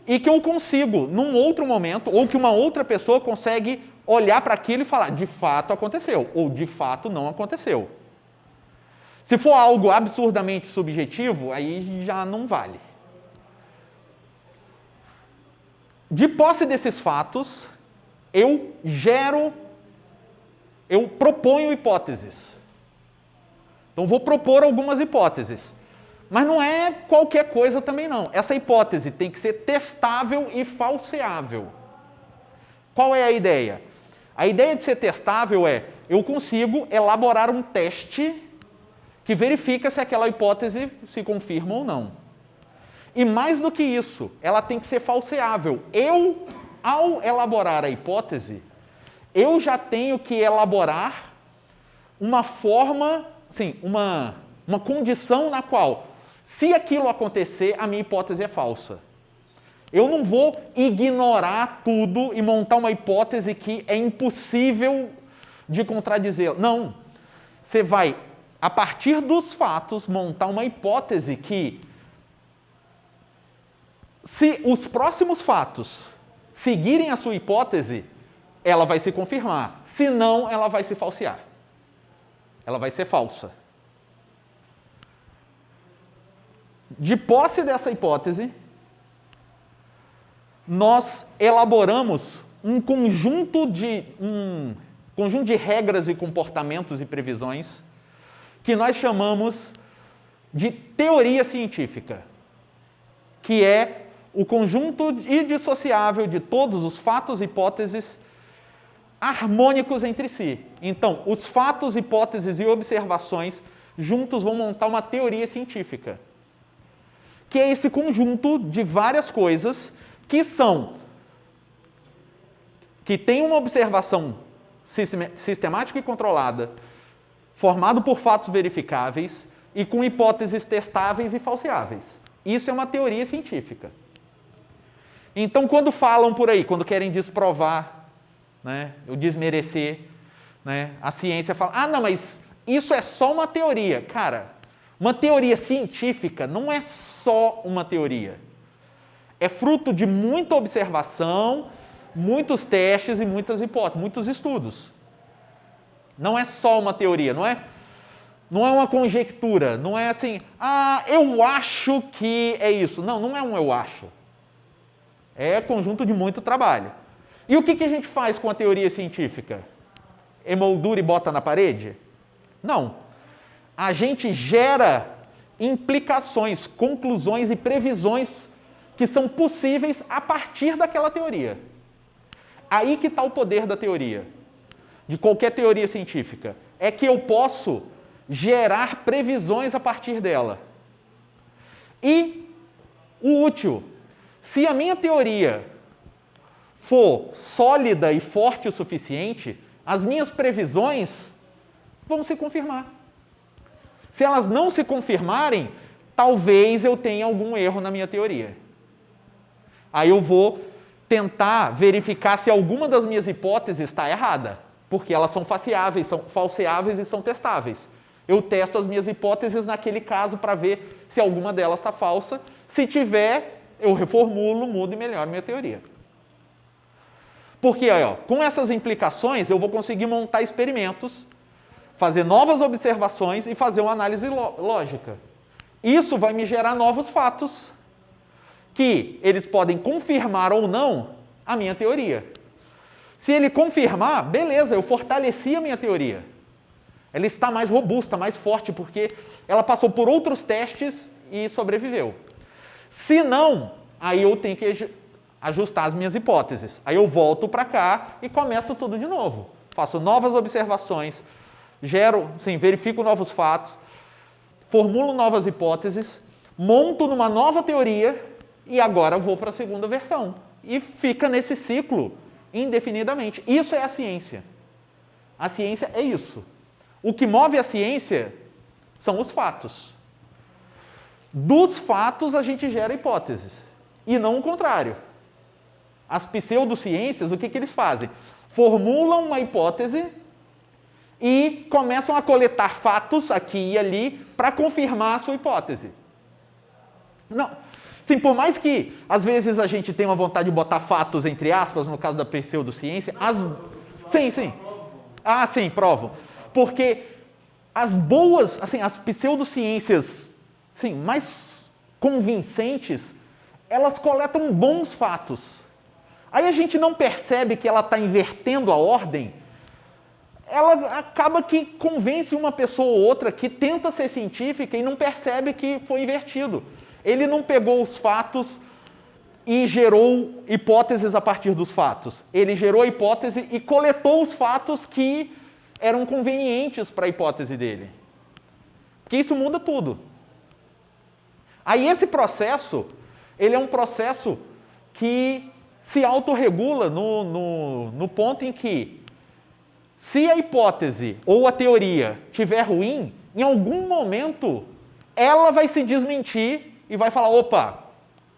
e que eu consigo, num outro momento, ou que uma outra pessoa consegue olhar para aquilo e falar, de fato aconteceu, ou de fato não aconteceu. Se for algo absurdamente subjetivo, aí já não vale. De posse desses fatos, eu proponho hipóteses. Então, vou propor algumas hipóteses. Mas não é qualquer coisa também não. Essa hipótese tem que ser testável e falseável. Qual é a ideia? A ideia de ser testável é, eu consigo elaborar um teste que verifica se aquela hipótese se confirma ou não. E mais do que isso, ela tem que ser falseável. Ao elaborar a hipótese, eu já tenho que elaborar uma forma, sim, uma condição na qual, se aquilo acontecer, a minha hipótese é falsa. Eu não vou ignorar tudo e montar uma hipótese que é impossível de contradizer. Não. Você vai, a partir dos fatos, montar uma hipótese que, se os próximos fatos seguirem a sua hipótese, ela vai se confirmar. Se não, ela vai se falsear. Ela vai ser falsa. de posse dessa hipótese, nós elaboramos um conjunto de regras e comportamentos e previsões que nós chamamos de teoria científica, que é o conjunto indissociável de todos os fatos e hipóteses harmônicos entre si. Então, os fatos, hipóteses e observações juntos vão montar uma teoria científica, que é esse conjunto de várias coisas que tem uma observação sistemática e controlada, formado por fatos verificáveis e com hipóteses testáveis e falseáveis. Isso é uma teoria científica. Então, quando falam por aí, quando querem desprovar, né, ou desmerecer, né, a ciência fala, ah, não, mas isso é só uma teoria. Cara, uma teoria científica não é só uma teoria. É fruto de muita observação, muitos testes e muitas hipóteses, muitos estudos. Não é só uma teoria, não é uma conjectura, não é assim, ah, eu acho que é isso. Não, não é um eu acho. É conjunto de muito trabalho. E o que a gente faz com a teoria científica? Emoldura e bota na parede? Não. A gente gera implicações, conclusões e previsões que são possíveis a partir daquela teoria. Aí que está o poder da teoria, de qualquer teoria científica. É que eu posso gerar previsões a partir dela. E o útil, se a minha teoria for sólida e forte o suficiente, as minhas previsões vão se confirmar. Se elas não se confirmarem, talvez eu tenha algum erro na minha teoria. Aí eu vou tentar verificar se alguma das minhas hipóteses está errada, porque elas são falseáveis e são testáveis. Eu testo as minhas hipóteses naquele caso para ver se alguma delas está falsa. Se tiver, eu reformulo, mudo e melhoro minha teoria. Porque aí, com essas implicações, eu vou conseguir montar experimentos, fazer novas observações e fazer uma análise lógica. Isso vai me gerar novos fatos, que eles podem confirmar ou não a minha teoria. Se ele confirmar, beleza, eu fortaleci a minha teoria. Ela está mais robusta, mais forte, porque ela passou por outros testes e sobreviveu. Se não, aí eu tenho que ajustar as minhas hipóteses. Aí eu volto para cá e começo tudo de novo. Faço novas observações, verifico novos fatos, formulo novas hipóteses, monto numa nova teoria e agora vou para a segunda versão. E fica nesse ciclo indefinidamente. Isso é a ciência. A ciência é isso. O que move a ciência são os fatos. Dos fatos a gente gera hipóteses. E não o contrário. As pseudociências, o que eles fazem? Formulam uma hipótese e começam a coletar fatos aqui e ali para confirmar a sua hipótese. Não. Sim, por mais que às vezes a gente tenha uma vontade de botar fatos entre aspas, no caso da pseudociência, sim. Ah, sim, provam. Porque as boas, assim, as pseudociências, sim, mais convincentes, elas coletam bons fatos. Aí a gente não percebe que ela está invertendo a ordem, ela acaba que convence uma pessoa ou outra que tenta ser científica e não percebe que foi invertido. Ele não pegou os fatos e gerou hipóteses a partir dos fatos. Ele gerou a hipótese e coletou os fatos que eram convenientes para a hipótese dele. Porque isso muda tudo. Aí esse processo, ele é um processo que se autorregula no ponto em que, se a hipótese ou a teoria estiver ruim, em algum momento ela vai se desmentir e vai falar, opa,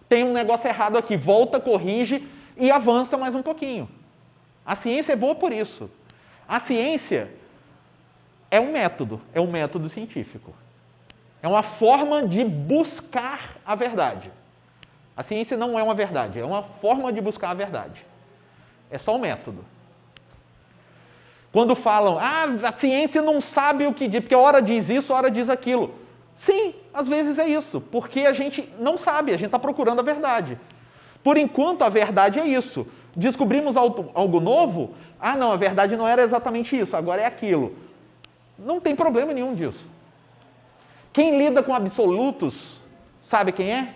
tem um negócio errado aqui, volta, corrige e avança mais um pouquinho. A ciência é boa por isso. A ciência é um método científico. É uma forma de buscar a verdade. A ciência não é uma verdade, é uma forma de buscar a verdade. É só um método. Quando falam, a ciência não sabe o que diz, porque a hora diz isso, a hora diz aquilo. Sim, às vezes é isso, porque a gente não sabe, a gente está procurando a verdade. Por enquanto, a verdade é isso. Descobrimos algo novo? Ah, não, a verdade não era exatamente isso, agora é aquilo. Não tem problema nenhum disso. Quem lida com absolutos, sabe quem é?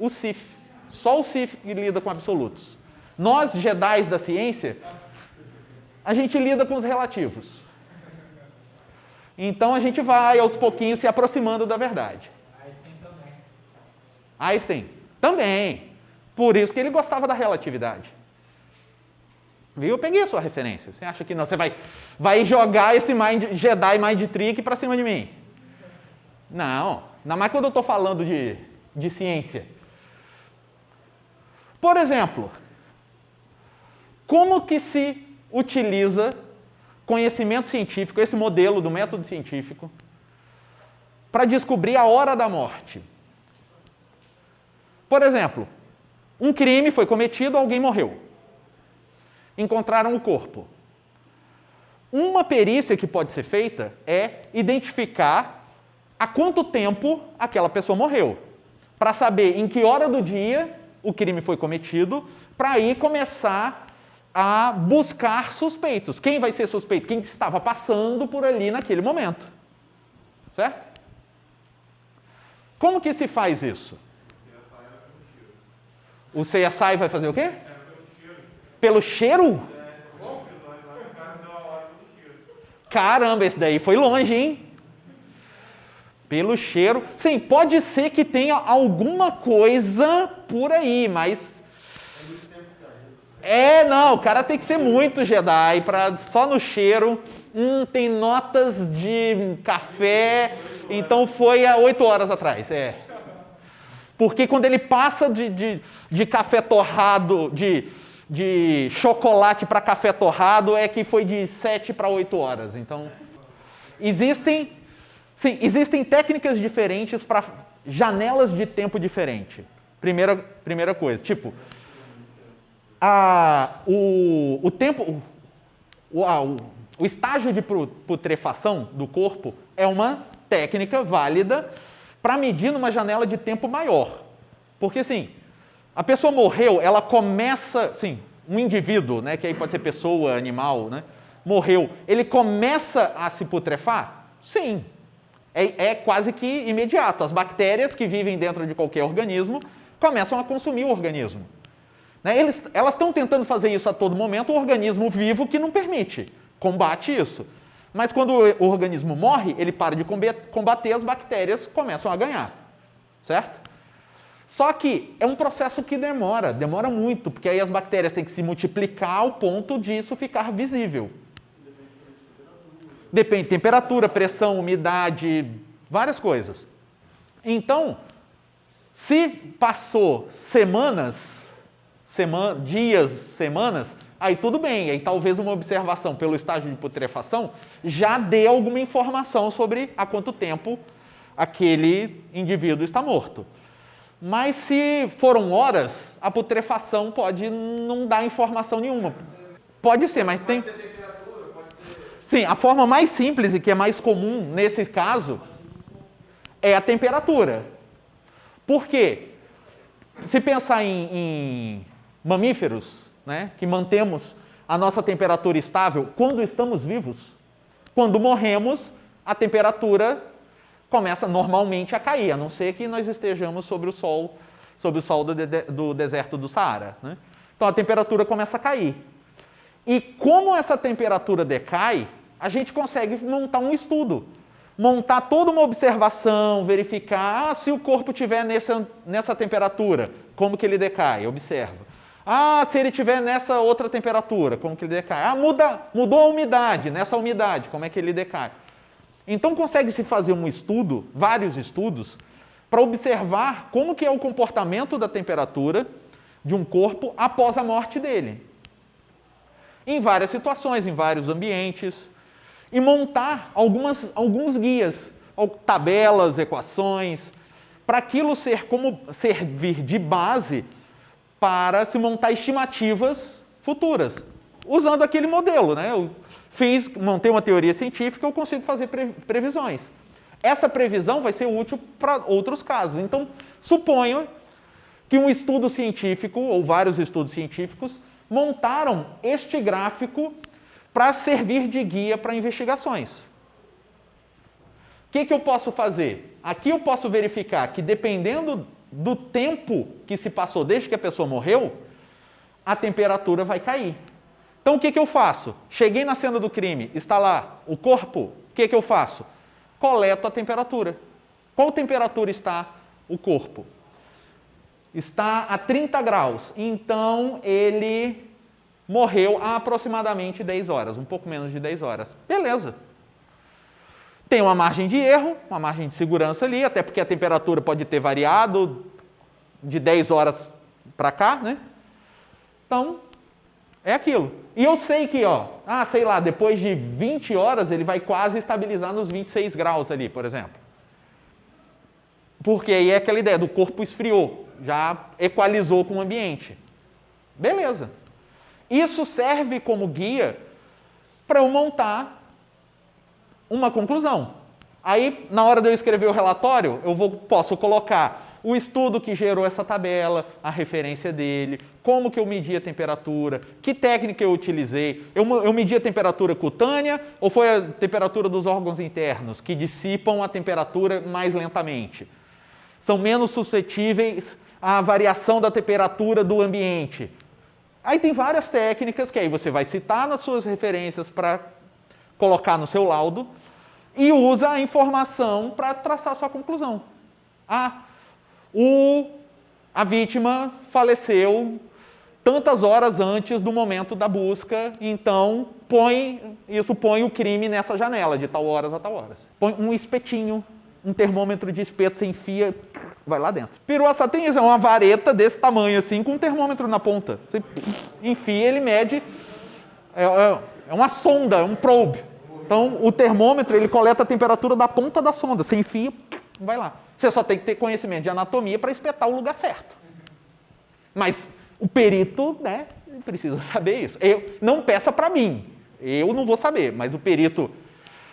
O Sith. Só o Sith que lida com absolutos. Nós, Jedis da ciência, a gente lida com os relativos. Então a gente vai aos pouquinhos se aproximando da verdade. Einstein também. Einstein também. Por isso que ele gostava da relatividade. Viu? Eu peguei a sua referência. Você acha que não? Você vai jogar esse Jedi Mind Trick para cima de mim? Não. Ainda mais quando eu estou falando de ciência. Por exemplo, como que se utiliza conhecimento científico, esse modelo do método científico, para descobrir a hora da morte? Por exemplo, um crime foi cometido, alguém morreu. Encontraram o corpo. Uma perícia que pode ser feita é identificar há quanto tempo aquela pessoa morreu, para saber em que hora do dia o crime foi cometido, para aí começar a buscar suspeitos. Quem vai ser suspeito? Quem estava passando por ali naquele momento. Certo? Como que se faz isso? O CSI vai fazer o quê? Pelo cheiro? Caramba, esse daí foi longe, hein? Pelo cheiro. Sim, pode ser que tenha alguma coisa por aí, mas... não, o cara tem que ser muito Jedi, só no cheiro. Tem notas de café, então foi há 8 horas atrás, Porque quando ele passa de café torrado, de chocolate para café torrado, é que foi de 7 para 8 horas. Então, existem técnicas diferentes para janelas de tempo diferente. Primeira coisa, tipo, o estágio de putrefação do corpo é uma técnica válida para medir numa janela de tempo maior. Porque, assim, a pessoa morreu, ela começa... Sim, um indivíduo, né, que aí pode ser pessoa, animal, né, morreu, ele começa a se putrefar? Sim. É quase que imediato. As bactérias que vivem dentro de qualquer organismo começam a consumir o organismo. Né? Elas estão tentando fazer isso a todo momento, o organismo vivo que não permite, combate isso. Mas quando o organismo morre, ele para de combater, as bactérias começam a ganhar. Certo? Só que é um processo que demora muito, porque aí as bactérias têm que se multiplicar ao ponto disso ficar visível. Depende de temperatura, pressão, umidade, várias coisas. Então, se passou dias, semanas, aí tudo bem, aí talvez uma observação pelo estágio de putrefação já dê alguma informação sobre há quanto tempo aquele indivíduo está morto. Mas se foram horas, a putrefação pode não dar informação nenhuma. Pode ser, mas tem... Pode ser temperatura, pode ser... Sim, a forma mais simples e que é mais comum nesse caso é a temperatura. Por quê? Se pensar em mamíferos, né, que mantemos a nossa temperatura estável quando estamos vivos, quando morremos, a temperatura começa normalmente a cair, a não ser que nós estejamos sobre o sol do deserto do Saara. Né? Então a temperatura começa a cair. E como essa temperatura decai, a gente consegue montar um estudo, montar toda uma observação, verificar se o corpo estiver nessa temperatura, como que ele decai, observa. Se ele estiver nessa outra temperatura, como que ele decai? Mudou a umidade, nessa umidade, como é que ele decai? Então consegue-se fazer um estudo, vários estudos, para observar como que é o comportamento da temperatura de um corpo após a morte dele. Em várias situações, em vários ambientes. E montar alguns guias, tabelas, equações, para aquilo servir de base para se montar estimativas futuras, usando aquele modelo, né? Eu montei uma teoria científica, eu consigo fazer previsões. essa previsão vai ser útil para outros casos. Então, suponho que um estudo científico, ou vários estudos científicos, montaram este gráfico para servir de guia para investigações. O que eu posso fazer? Aqui eu posso verificar que, dependendo do tempo que se passou desde que a pessoa morreu, a temperatura vai cair. Então, o que eu faço? Cheguei na cena do crime, está lá o corpo, o que eu faço? Coleto a temperatura. Qual temperatura está o corpo? Está a 30 graus. Então, ele morreu há aproximadamente 10 horas, um pouco menos de 10 horas. Beleza. Tem uma margem de erro, uma margem de segurança ali, até porque a temperatura pode ter variado de 10 horas para cá, né? Então, é aquilo. E eu sei que, sei lá, depois de 20 horas ele vai quase estabilizar nos 26 graus ali, por exemplo. Porque aí é aquela ideia do corpo esfriou, já equalizou com o ambiente. Beleza. Isso serve como guia para eu montar uma conclusão. Aí, na hora de eu escrever o relatório, posso colocar o estudo que gerou essa tabela, a referência dele, como que eu medi a temperatura, que técnica eu utilizei. Eu medi a temperatura cutânea ou foi a temperatura dos órgãos internos, que dissipam a temperatura mais lentamente? São menos suscetíveis à variação da temperatura do ambiente. Aí tem várias técnicas que aí você vai citar nas suas referências para colocar no seu laudo e usa a informação para traçar sua conclusão. A vítima faleceu tantas horas antes do momento da busca, então isso põe o crime nessa janela, de tal horas a tal horas. Põe um espetinho, um termômetro de espeto, você enfia, vai lá dentro. Perua satín é uma vareta desse tamanho assim, com um termômetro na ponta. Você enfia, ele mede, é uma sonda, é um probe. Então, o termômetro, ele coleta a temperatura da ponta da sonda. Você enfia, vai lá. Você só tem que ter conhecimento de anatomia para espetar o lugar certo. Mas o perito, né, precisa saber isso. Não peça para mim, eu não vou saber, mas o perito,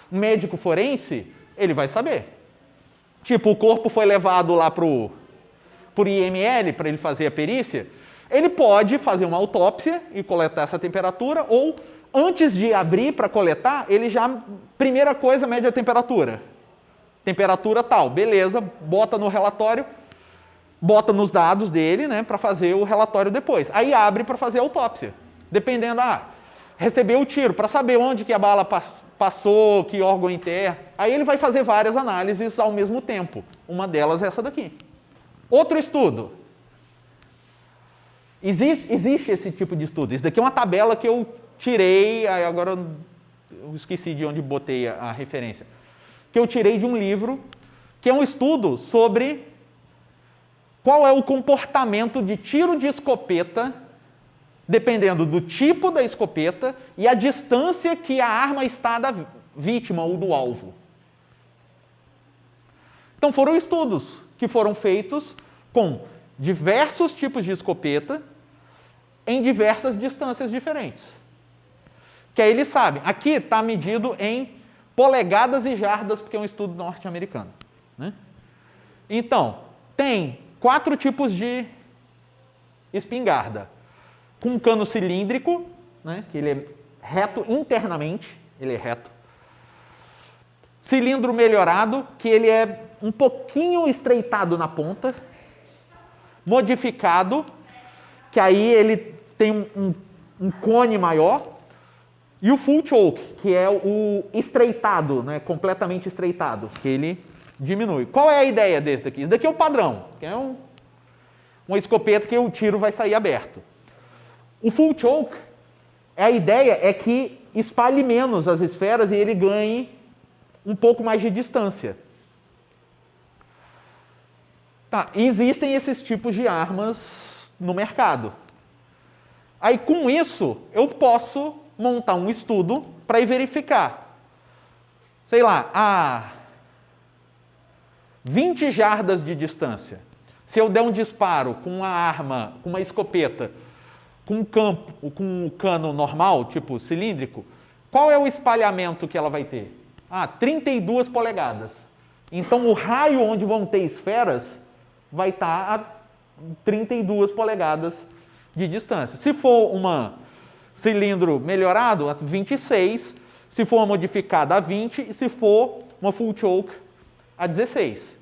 o médico forense, ele vai saber. Tipo, o corpo foi levado lá por IML, para ele fazer a perícia, ele pode fazer uma autópsia e coletar essa temperatura, ou antes de abrir para coletar, ele já, primeira coisa, mede a temperatura. Temperatura tal, beleza, bota no relatório, bota nos dados dele, né, para fazer o relatório depois. Aí abre para fazer a autópsia. Dependendo, recebeu o tiro, para saber onde que a bala passou, que órgão interno. Aí ele vai fazer várias análises ao mesmo tempo. Uma delas é essa daqui. Outro estudo. Existe esse tipo de estudo. Isso daqui é uma tabela que eu tirei, agora eu esqueci de onde botei a referência, que eu tirei de um livro, que é um estudo sobre qual é o comportamento de tiro de escopeta, dependendo do tipo da escopeta e a distância que a arma está da vítima ou do alvo. Então foram estudos que foram feitos com diversos tipos de escopeta em diversas distâncias diferentes. Que aí eles sabem, aqui está medido em polegadas e jardas, porque é um estudo norte-americano, né? Então, tem 4 tipos de espingarda. Com um cano cilíndrico, né, que ele é reto internamente, ele é reto. Cilindro melhorado, que ele é um pouquinho estreitado na ponta. Modificado, que aí ele tem um cone maior. E o full choke, que é o estreitado, né, completamente estreitado, que ele diminui. Qual é a ideia desse daqui? Isso daqui é o padrão, que é uma escopeta que o tiro vai sair aberto. O full choke, a ideia é que espalhe menos as esferas e ele ganhe um pouco mais de distância. Tá, existem esses tipos de armas no mercado. Aí, com isso, eu posso montar um estudo para ir verificar. Sei lá, a 20 jardas de distância. Se eu der um disparo com uma arma, com uma escopeta, com um cano normal, tipo cilíndrico, qual é o espalhamento que ela vai ter? 32 polegadas. Então, o raio onde vão ter esferas vai estar a 32 polegadas de distância. Se for um cilindro melhorado, a 26. Se for uma modificada, a 20. E se for uma full choke, a 16.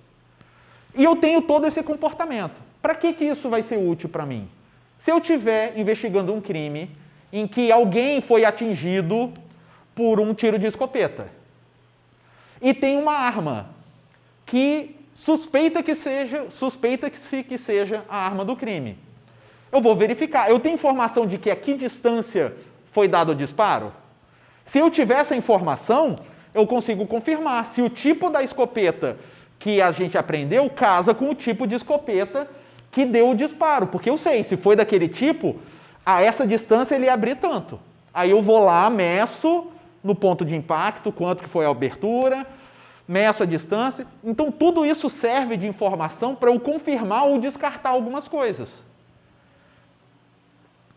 E eu tenho todo esse comportamento. Para que isso vai ser útil para mim? Se eu estiver investigando um crime em que alguém foi atingido por um tiro de escopeta e tem uma arma que suspeita-se que seja a arma do crime. Eu vou verificar. Eu tenho informação de que a que distância foi dado o disparo? Se eu tiver essa informação, eu consigo confirmar se o tipo da escopeta que a gente aprendeu casa com o tipo de escopeta que deu o disparo. Porque eu sei, se foi daquele tipo, a essa distância ele ia abrir tanto. Aí eu vou lá, meço no ponto de impacto, quanto que foi a abertura, meço a distância. Então, tudo isso serve de informação para eu confirmar ou descartar algumas coisas.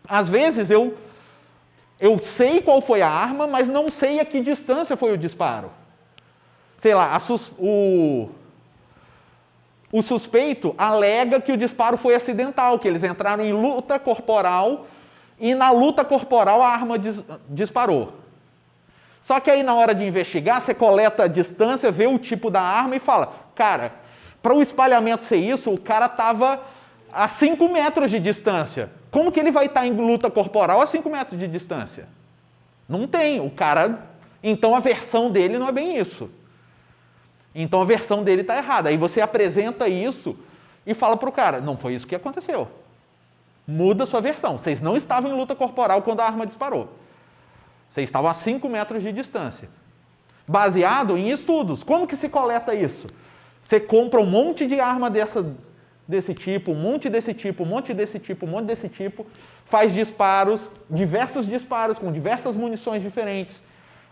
Às vezes, eu sei qual foi a arma, mas não sei a que distância foi o disparo. Sei lá, o suspeito alega que o disparo foi acidental, que eles entraram em luta corporal e na luta corporal a arma disparou. Só que aí na hora de investigar, você coleta a distância, vê o tipo da arma e fala, cara, para o espalhamento ser isso, o cara estava a 5 metros de distância. Como que ele vai estar em luta corporal a 5 metros de distância? Não tem. O cara... Então a versão dele não é bem isso. Então a versão dele está errada. Aí você apresenta isso e fala para o cara, não foi isso que aconteceu. Muda a sua versão. Vocês não estavam em luta corporal quando a arma disparou. Vocês estavam a 5 metros de distância. Baseado em estudos. Como que se coleta isso? Você compra um monte de arma desse tipo, um monte desse tipo, um monte desse tipo, um monte desse tipo, faz disparos, diversos disparos com diversas munições diferentes.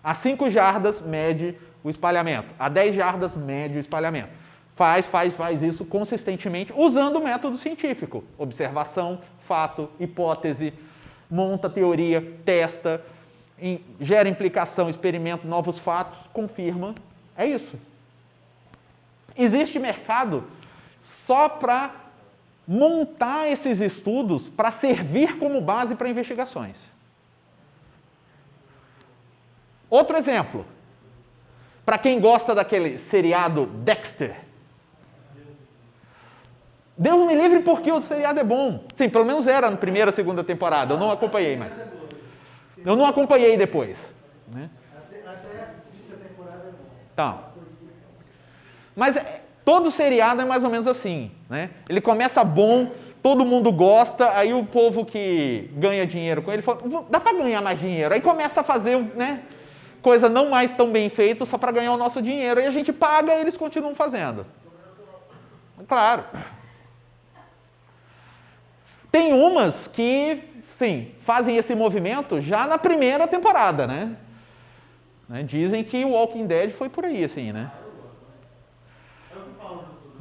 A 5 jardas, mede o espalhamento. A 10 jardas, mede o espalhamento. Faz isso consistentemente, usando o método científico. Observação, fato, hipótese, monta teoria, testa, gera implicação, experimenta novos fatos, confirma. É isso. Existe mercado só para montar esses estudos para servir como base para investigações. Outro exemplo. Para quem gosta daquele seriado Dexter. Deus me livre porque o seriado é bom. Sim, pelo menos era na primeira, segunda temporada. Eu não acompanhei mais. Eu não acompanhei depois. Né? Até a quinta temporada é bom. Tá. Mas todo seriado é mais ou menos assim. Né? Ele começa bom, todo mundo gosta, aí o povo que ganha dinheiro com ele fala, dá para ganhar mais dinheiro. Aí começa a fazer, né, coisa não mais tão bem feita só para ganhar o nosso dinheiro. Aí a gente paga e eles continuam fazendo. Claro. Tem umas que, sim, fazem esse movimento já na primeira temporada, né? Dizem que o Walking Dead foi por aí, assim, né?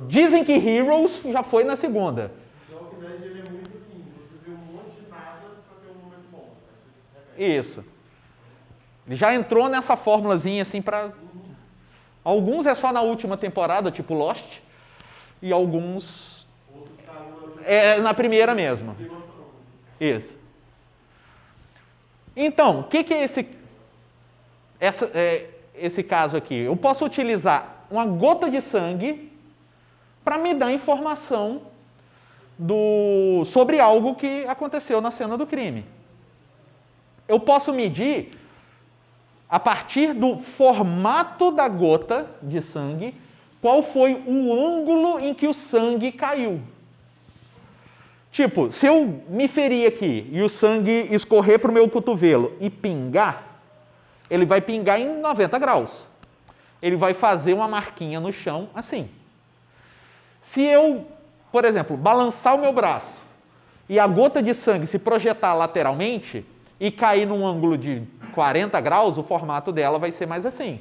Dizem que Heroes já foi na segunda. O Walking Dead ele é muito assim, você vê um monte de nada para ter um momento bom. Isso. Ele já entrou nessa formulazinha, assim, para... Alguns é só na última temporada, tipo Lost, e alguns... É na primeira mesmo. Isso. Então, o que é esse caso aqui? Eu posso utilizar uma gota de sangue para me dar informação sobre algo que aconteceu na cena do crime. Eu posso medir, a partir do formato da gota de sangue, qual foi o ângulo em que o sangue caiu. Tipo, se eu me ferir aqui e o sangue escorrer para o meu cotovelo e pingar, ele vai pingar em 90 graus. Ele vai fazer uma marquinha no chão assim. Se eu, por exemplo, balançar o meu braço e a gota de sangue se projetar lateralmente e cair num ângulo de 40 graus, o formato dela vai ser mais assim.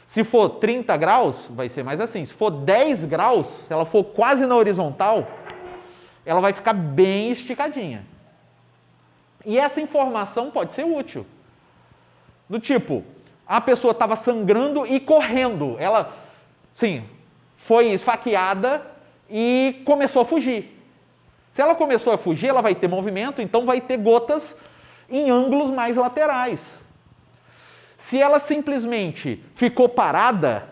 Se for 30 graus, vai ser mais assim. Se for 10 graus, se ela for quase na horizontal, ela vai ficar bem esticadinha. E essa informação pode ser útil. Do tipo, a pessoa estava sangrando e correndo. Ela sim, foi esfaqueada e começou a fugir. Se ela começou a fugir, ela vai ter movimento, então vai ter gotas em ângulos mais laterais. Se ela simplesmente ficou parada,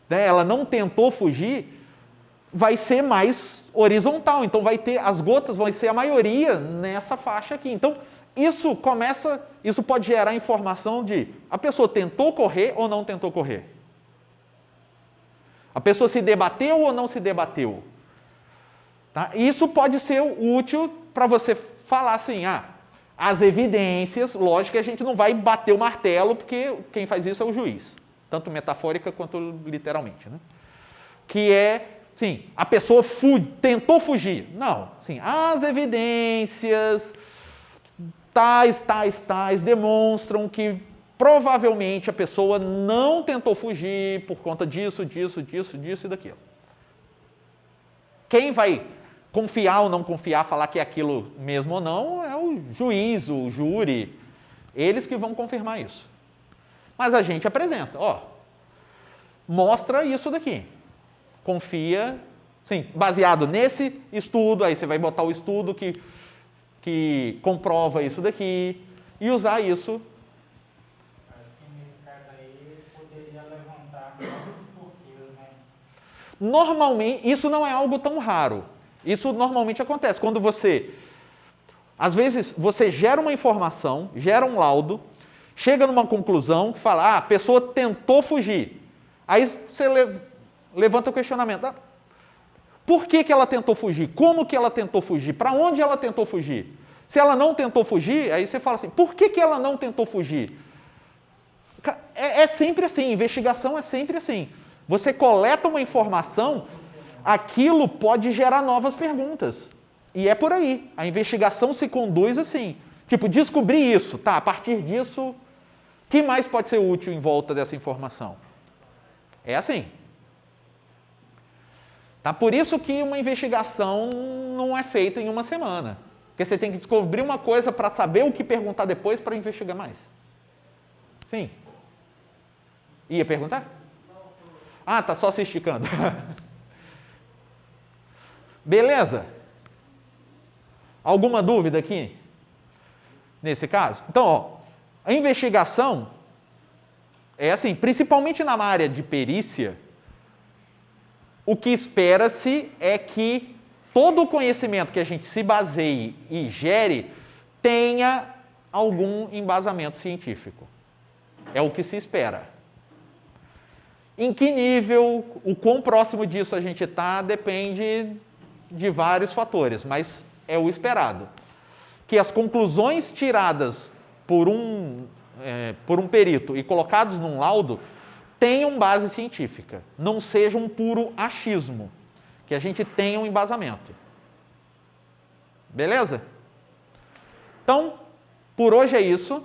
né, ela não tentou fugir, vai ser mais horizontal. Então as gotas vão ser a maioria nessa faixa aqui. Então isso pode gerar informação de a pessoa tentou correr ou não tentou correr. A pessoa se debateu ou não se debateu. Tá? Isso pode ser útil para você falar assim, as evidências, lógico que a gente não vai bater o martelo, porque quem faz isso é o juiz, tanto metafórica quanto literalmente. Né? Que é, sim, a pessoa tentou fugir. Não, sim, as evidências tais demonstram que provavelmente a pessoa não tentou fugir por conta disso e daquilo. Quem vai confiar ou não confiar, falar que é aquilo mesmo ou não, é o juiz, o júri, eles que vão confirmar isso. Mas a gente apresenta, mostra isso daqui. Confia, sim, baseado nesse estudo, aí você vai botar o estudo que comprova isso daqui e usar isso. Nesse caso aí, poderia levantar muitos porquês, né? Normalmente, isso não é algo tão raro. Isso normalmente acontece. Quando às vezes, você gera uma informação, gera um laudo, chega numa conclusão que fala, a pessoa tentou fugir. Aí você levanta o questionamento. Por que ela tentou fugir? Como que ela tentou fugir? Para onde ela tentou fugir? Se ela não tentou fugir, aí você fala assim, por que ela não tentou fugir? É sempre assim, investigação é sempre assim. Você coleta uma informação, aquilo pode gerar novas perguntas. E é por aí. A investigação se conduz assim. Tipo, descobri isso, a partir disso, o que mais pode ser útil em volta dessa informação? É assim. Tá? Por isso que uma investigação não é feita em uma semana. Porque você tem que descobrir uma coisa para saber o que perguntar depois para investigar mais. Sim. Ia perguntar? Tá só se esticando. Beleza? Alguma dúvida aqui? Nesse caso? Então, a investigação é assim, principalmente na área de perícia, o que espera-se é que todo o conhecimento que a gente se baseie e gere tenha algum embasamento científico. É o que se espera. Em que nível, o quão próximo disso a gente está, depende de vários fatores, mas é o esperado. Que as conclusões tiradas por um perito e colocados num laudo tenham base científica, não seja um puro achismo, que a gente tenha um embasamento. Beleza? Então, por hoje é isso.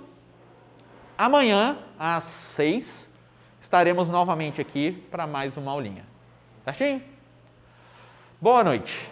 Amanhã, às 6, estaremos novamente aqui para mais uma aulinha. Certinho? Boa noite.